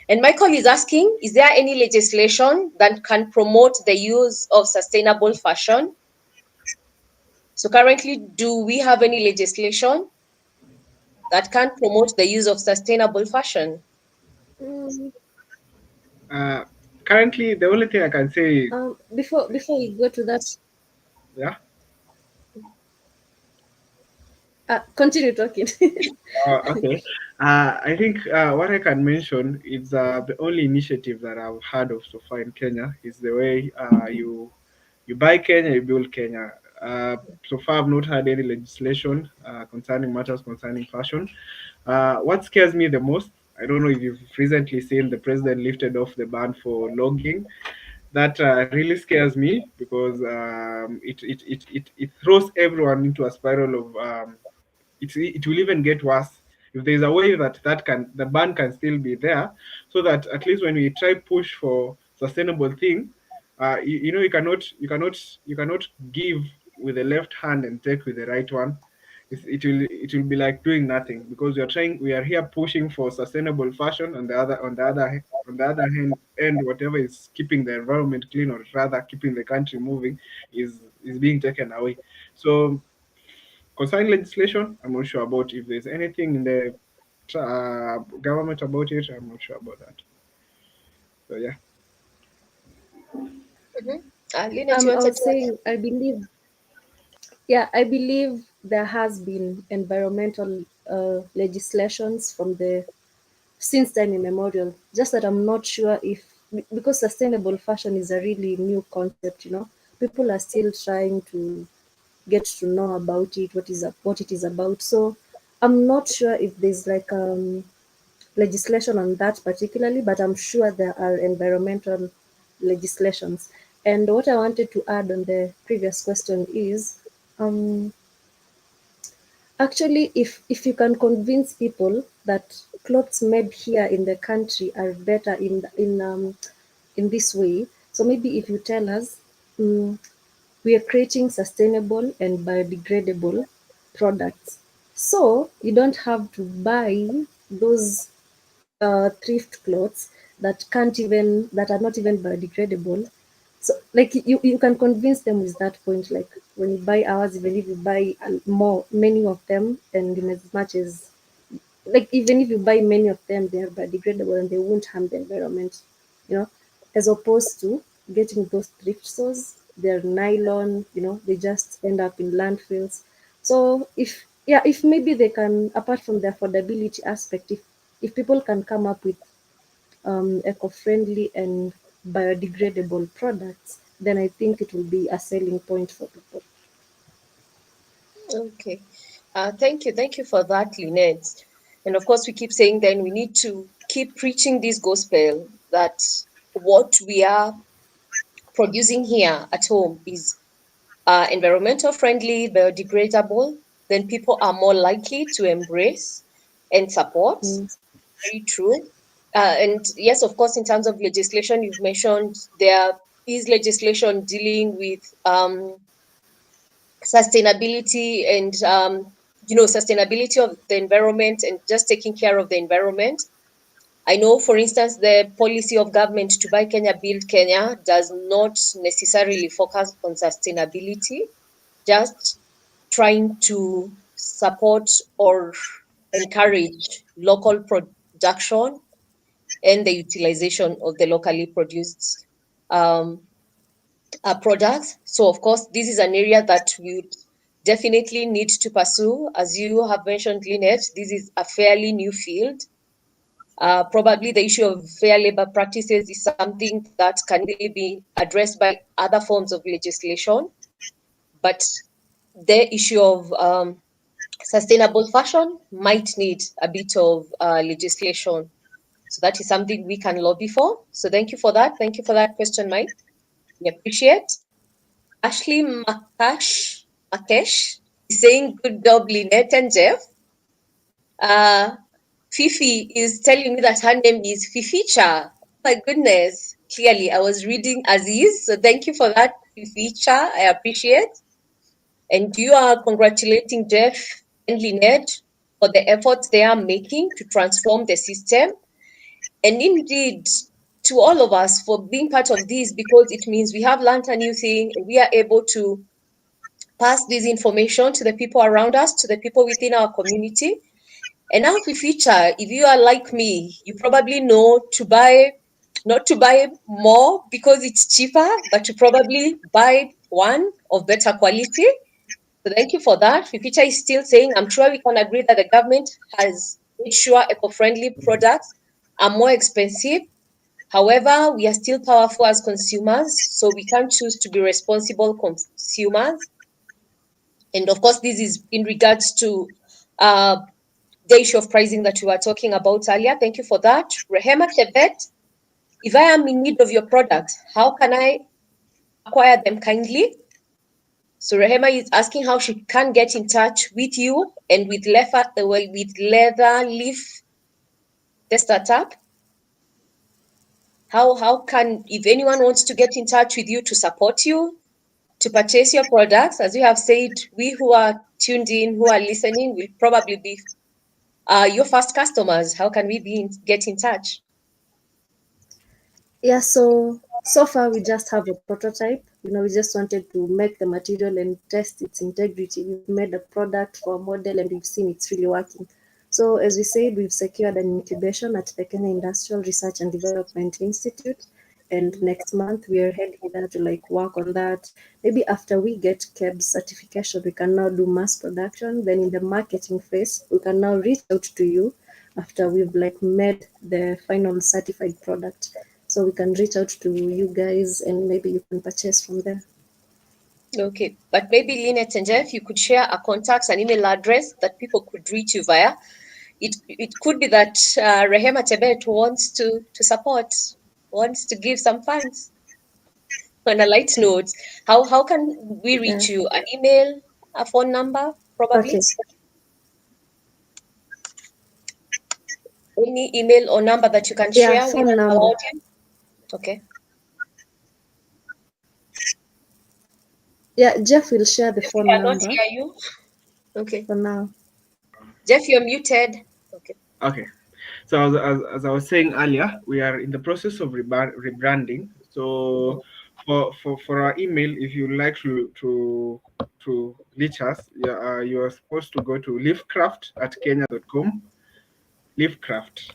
And Michael is asking, is there any legislation that can promote the use of sustainable fashion? So currently, do we have any legislation that can promote the use of sustainable fashion? Mm, Uh, Currently, the only thing I can say, before we go to that, yeah. continue talking. Okay. I think what I can mention is the only initiative that I've heard of so far in Kenya is the way you buy Kenya, you build Kenya. So far, I've not had any legislation concerning matters concerning fashion. What scares me the most, I don't know if you've recently seen the president lifted off the ban for logging. That really scares me because it throws everyone into a spiral of it will even get worse if there's a way that the ban can still be there, so that at least when we try push for sustainable thing, you cannot give with the left hand and take with the right one. It will be like doing nothing, because we are here pushing for sustainable fashion, and on the other hand, whatever is keeping the environment clean, or rather keeping the country moving, is being taken away. So concerning legislation, I'm not sure about if there's anything in the government about it. I'm not sure about that. So yeah. Mhm. Linet, you I wanted was to add? saying, I believe there has been environmental legislations from the since time immemorial. Just that I'm not sure if, because sustainable fashion is a really new concept, people are still trying to get to know about it, what it is about. So I'm not sure if there's like legislation on that particularly, but I'm sure there are environmental legislations. And what I wanted to add on the previous question is, um, actually, if you can convince people that clothes made here in the country are better in this way, so maybe if you tell us, um, we are creating sustainable and biodegradable products, so you don't have to buy those thrift clothes that are not even biodegradable. So like you can convince them with that point, like when you buy ours, even if you buy many of them, and in as much as, like, even if you buy many of them, they are biodegradable and they won't harm the environment, you know, as opposed to getting those thrift stores, they're nylon, they just end up in landfills. So if maybe they can, apart from the affordability aspect, if people can come up with eco-friendly and biodegradable products, then I think it will be a selling point for people. Okay. Thank you for that, Lynette. And of course, we keep saying then we need to keep preaching this gospel that what we are producing here at home is environmental friendly, biodegradable, then people are more likely to embrace and support. Mm. Very true. And yes, of course, in terms of legislation, you've mentioned there is legislation dealing with sustainability and sustainability of the environment and just taking care of the environment. I know, for instance, the policy of government to buy Kenya, build Kenya does not necessarily focus on sustainability, just trying to support or encourage local production and the utilization of the locally produced um, products. So, of course, this is an area that we would definitely need to pursue. As you have mentioned, Lynette, this is a fairly new field. Probably the issue of fair labor practices is something that can easily be addressed by other forms of legislation. But the issue of sustainable fashion might need a bit of legislation. So that is something we can lobby for. So thank you for that. Thank you for that question, Mike. We appreciate. Ashley Makesh is saying, good job, Lynette and Jeff. Uh, Fifi is telling me that her name is Fificha. My goodness. Clearly, I was reading Aziz. So thank you for that, Fificha. I appreciate. And you are congratulating Jeff and Lynette for the efforts they are making to transform the system. And indeed, to all of us for being part of this, because it means we have learned a new thing and we are able to pass this information to the people around us, to the people within our community. And now, Fificha, if you are like me, you probably know not to buy more because it's cheaper, but to probably buy one of better quality. So thank you for that. Fificha is still saying, I'm sure we can agree that the government has made sure eco-friendly products are more expensive. However, we are still powerful as consumers, so we can choose to be responsible consumers. And of course, this is in regards to uh, the issue of pricing that we were talking about earlier. Thank you for that. Rehema Chebet, if I am in need of your products, how can I acquire them kindly? So Rehema is asking how she can get in touch with you and with Leather Leaf, the startup. How can, if anyone wants to get in touch with you to support you, to purchase your products, as you have said, we who are tuned in, who are listening, will probably be your first customers. How can we get in touch? Yeah, so far we just have a prototype. We just wanted to make the material and test its integrity. We've made a product for a model and we've seen it's really working. So as we said, we've secured an incubation at the Kenya Industrial Research and Development Institute. And next month we are heading there to work on that. Maybe after we get KEBS certification, we can now do mass production. Then in the marketing phase, we can now reach out to you after we've made the final certified product. So we can reach out to you guys and maybe you can purchase from there. Okay, but maybe Linet and Jeff, you could share a contact, an email address that people could reach you via. It could be that Rehema Tebet wants to support, wants to give some funds. On a light note, how can we reach you? An email, a phone number, probably? Okay. Any email or number that you can Yeah, share with phone our number. audience? Okay. Yeah, Jeff will share the Jeff, phone we cannot number hear you. Okay. for now. Jeff, you're muted. Okay. Okay. So as I was saying earlier, we are in the process of rebranding. So for our email, if you like to reach us, you are supposed to go to leafcraft@kenya.com. Leafcraft.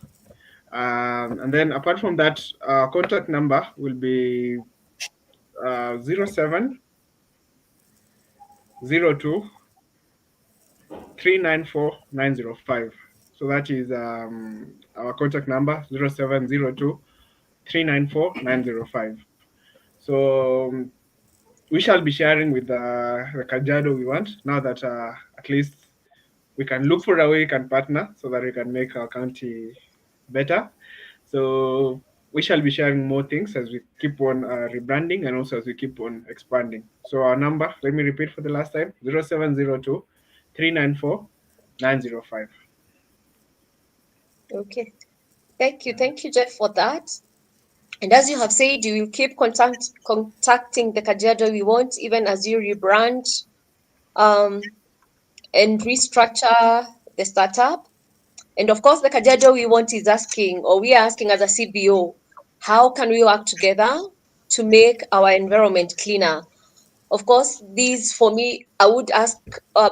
And then apart from that, our contact number will be 0702 394905. So that is our contact number 0702 394905. So we shall be sharing with the Kajiado we want now that at least we can look for a way we can partner so that we can make our county better. So we shall be sharing more things as we keep on rebranding and also as we keep on expanding. So our number, let me repeat for the last time, 0702 394 905. Okay. Thank you, Jeff, for that. And as you have said, you will keep contacting the Kajiado we want, even as you rebrand and restructure the startup. And of course, the Kajiado we want is asking, or we are asking as a CBO, how can we work together to make our environment cleaner? Of course, these for me, I would ask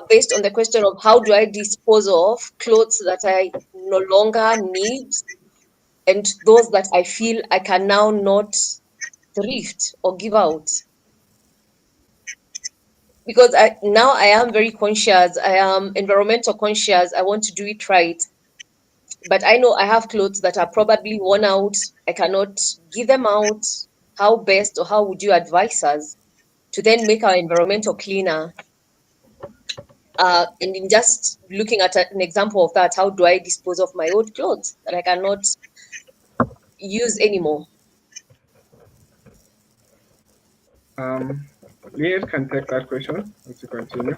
based on the question of how do I dispose of clothes that I no longer need and those that I feel I can now not thrift or give out. Because now I am very conscious, I am environmental conscious, I want to do it right. But I know I have clothes that are probably worn out, I cannot give them out. How best or how would you advise us to then make our environmental cleaner? And in just looking at an example of that, how do I dispose of my old clothes that I cannot use anymore? Linet can take that question as you continue.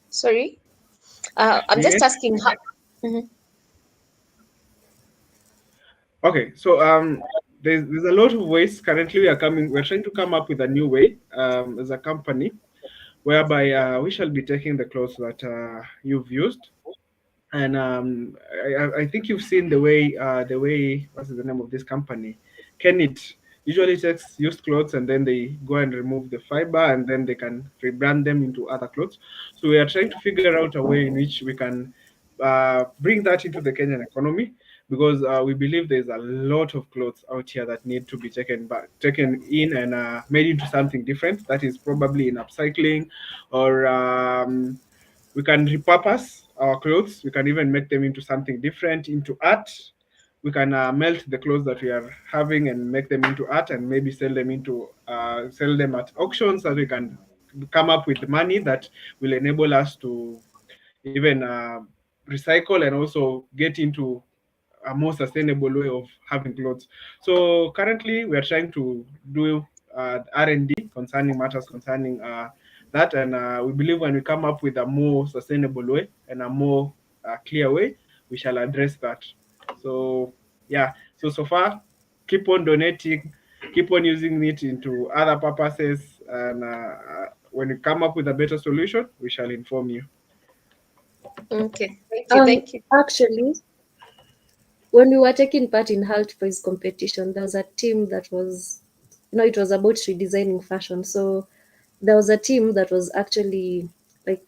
Sorry, I'm just Linet? asking how. Okay, so there's a lot of ways currently we're trying to come up with a new way as a company whereby we shall be taking the clothes that you've used, and I think you've seen the way what's the name of this company, Kenit usually takes used clothes and then they go and remove the fiber and then they can rebrand them into other clothes. So we are trying to figure out a way in which we can bring that into the Kenyan economy, because we believe there's a lot of clothes out here that need to be taken in and made into something different that is probably in upcycling, or we can repurpose our clothes. We can even make them into something different, into art. We can melt the clothes that we are having and make them into art, and maybe sell them at auctions, so that we can come up with money that will enable us to even recycle and also get into a more sustainable way of having clothes. So currently, we are trying to do R&D concerning matters concerning that, and we believe when we come up with a more sustainable way and a more clear way, we shall address that. So yeah, so far, keep on donating, keep on using it into other purposes, and when we come up with a better solution, we shall inform you. Okay, thank you, thank you. Actually, when we were taking part in Halt Boys competition, there was a team that was, it was about redesigning fashion. So there was a team that was actually like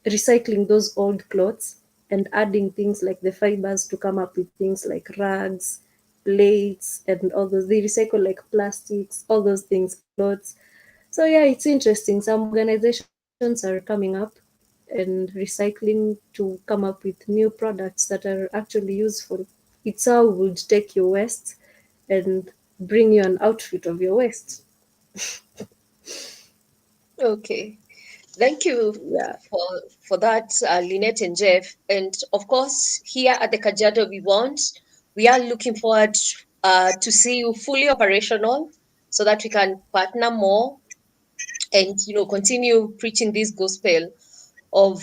recycling those old clothes and adding things like the fibers to come up with things like rugs, plates, and all those. They recycle like plastics, all those things, clothes. So yeah, it's interesting. Some organizations are coming up and recycling to come up with new products that are actually useful. It's how we would take your waste and bring you an outfit of your waste. Okay, thank you Yeah. for that, Lynette and Jeff. And of course, here at the Kajiado we are looking forward to see you fully operational so that we can partner more and continue preaching this gospel of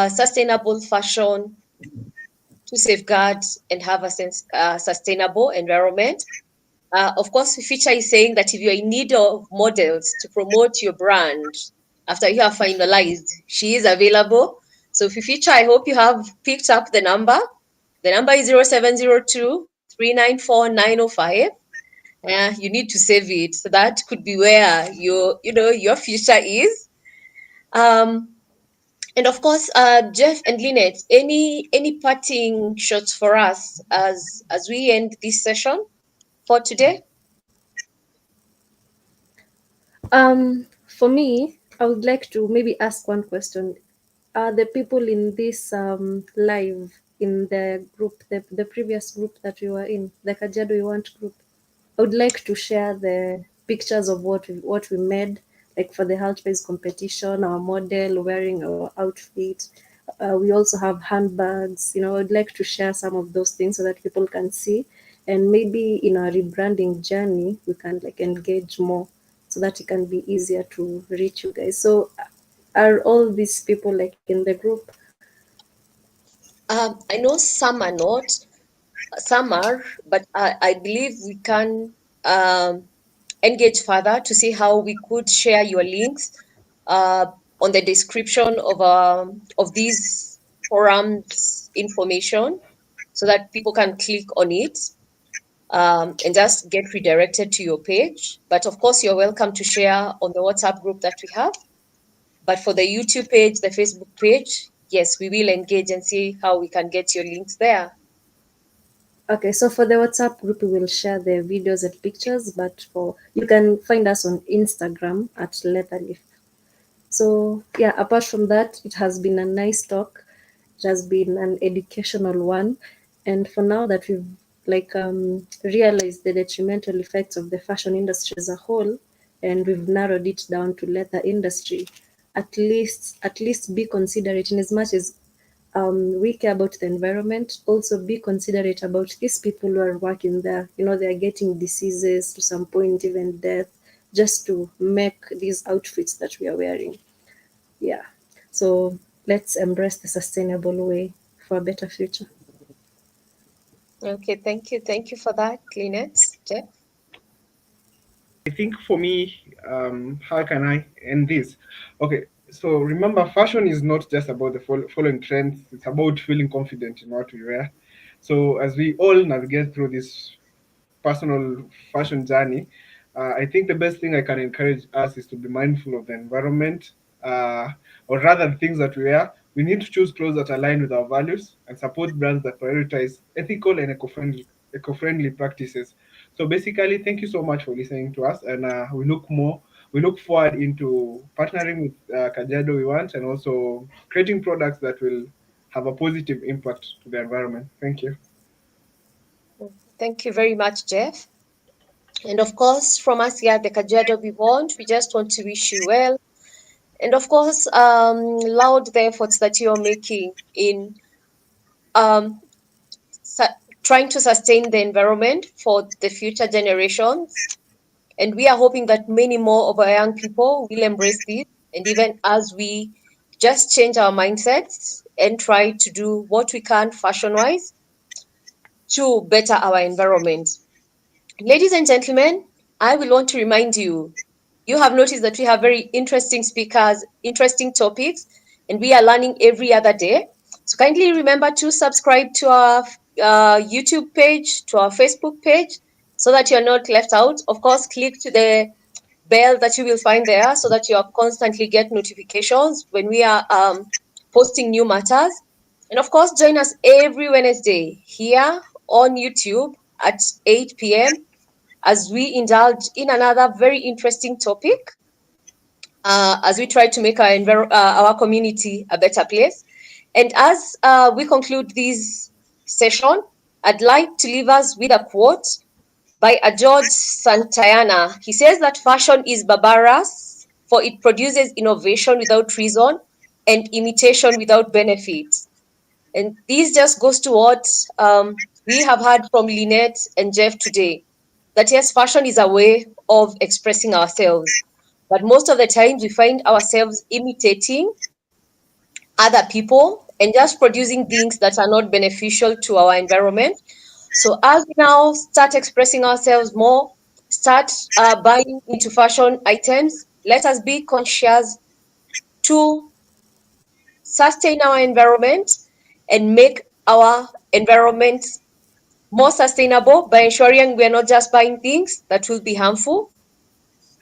sustainable fashion to safeguard and have a sustainable environment. Of course, Feature is saying that if you're in need of models to promote your brand after you have finalized, she is available. So, Feature, I hope you have picked up the number. The number is 0702 394 905. You need to save it. So that could be where your future is. Um, and of course, Jeff and Lynette, any parting shots for us as we end this session for today? For me, I would like to maybe ask one question. Are the people in this live in the group, the previous group that we were in, the Kajiado We Want group? I would like to share the pictures of what we made, like for the health based competition, our model wearing our outfit. We also have handbags. I would like to share some of those things so that people can see, and maybe in our rebranding journey, we can like engage more so that it can be easier to reach you guys. So, are all these people like in the group? I know some are not, some are, but I believe we can engage further to see how we could share your links uh, on the description of these forums information so that people can click on it and just get redirected to your page. But of course, you're welcome to share on the WhatsApp group that we have. But for the YouTube page, the Facebook page, yes, we will engage and see how we can get your links there. Okay, so for the WhatsApp group, we will share the videos and pictures, but for you can find us on Instagram at Letterleaf. So yeah, apart from that, it has been a nice talk. It has been an educational one, and for now that we've realized the detrimental effects of the fashion industry as a whole, and we've narrowed it down to leather industry. At least be considerate in as much as we care about the environment. Also be considerate about these people who are working there. They are getting diseases, to some point even death, just to make these outfits that we are wearing. Yeah, so let's embrace the sustainable way for a better future. Okay, thank you for that, Lynette. Jeff? I think for me, how can I end this? Okay, so remember, fashion is not just about the following trends, it's about feeling confident in what we wear. So, as we all navigate through this personal fashion journey, I think the best thing I can encourage us is to be mindful of the environment, uh, or rather the things that we wear. We need to choose clothes that align with our values and support brands that prioritize ethical and eco-friendly practices. So basically, thank you so much for listening to us, and we look forward into partnering with Kajiado We Want, and also creating products that will have a positive impact to the environment. Thank you. Thank you very much, Jeff. And of course, from us here at the Kajiado we just want to wish you well. And of course, laud the efforts that you're making in um, su- trying to sustain the environment for the future generations. And we are hoping that many more of our young people will embrace this And even as we just change our mindsets and try to do what we can fashion-wise to better our environment. Ladies and gentlemen, I will want to remind you, you have noticed that we have very interesting speakers, interesting topics, and we are learning every other day. So kindly remember to subscribe to our YouTube page, to our Facebook page, so that you're not left out. Of course, click to the bell that you will find there so that you are constantly get notifications when we are posting new matters. And of course, join us every Wednesday here on YouTube at 8 p.m. as we indulge in another very interesting topic, as we try to make our community a better place. And as we conclude this session, I'd like to leave us with a quote by a George Santayana. He says that fashion is barbarous, for it produces innovation without reason and imitation without benefit. And this just goes to what we have heard from Linet and Jeff today, that yes, fashion is a way of expressing ourselves. But most of the times we find ourselves imitating other people and just producing things that are not beneficial to our environment. So as we now start expressing ourselves more, start buying into fashion items, let us be conscious to sustain our environment and make our environment more sustainable by ensuring we are not just buying things that will be harmful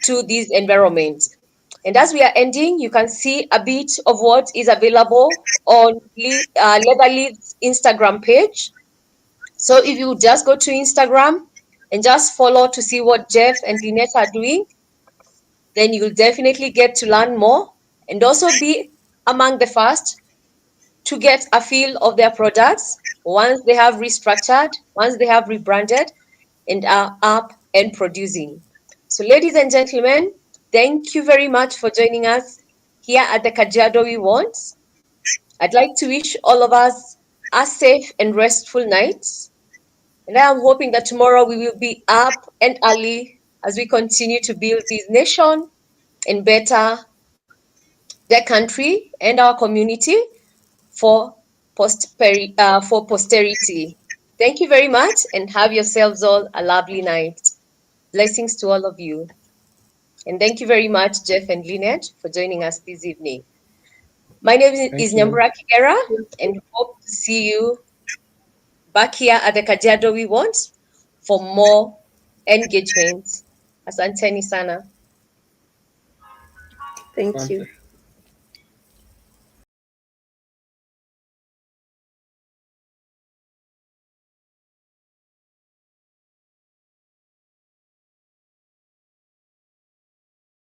to these environments. And as we are ending, you can see a bit of what is available on Leatherlead's Instagram page. So if you just go to Instagram and just follow to see what Jeff and Lynette are doing, then you'll definitely get to learn more and also be among the first to get a feel of their products once they have restructured, once they have rebranded and are up and producing. So ladies and gentlemen, thank you very much for joining us here at the Kajiado We Want. I'd like to wish all of us a safe and restful night. And I am hoping that tomorrow we will be up and early as we continue to build this nation and better the country and our community for posterity. Thank you very much and have yourselves all a lovely night. Blessings to all of you. And thank you very much, Jeff and Lynette, for joining us this evening. My name is Thank you. Nyambura Kigera, and hope to see you back here at the Kajiado We Want for more engagement. Asanteni sana. Thank you. Asante.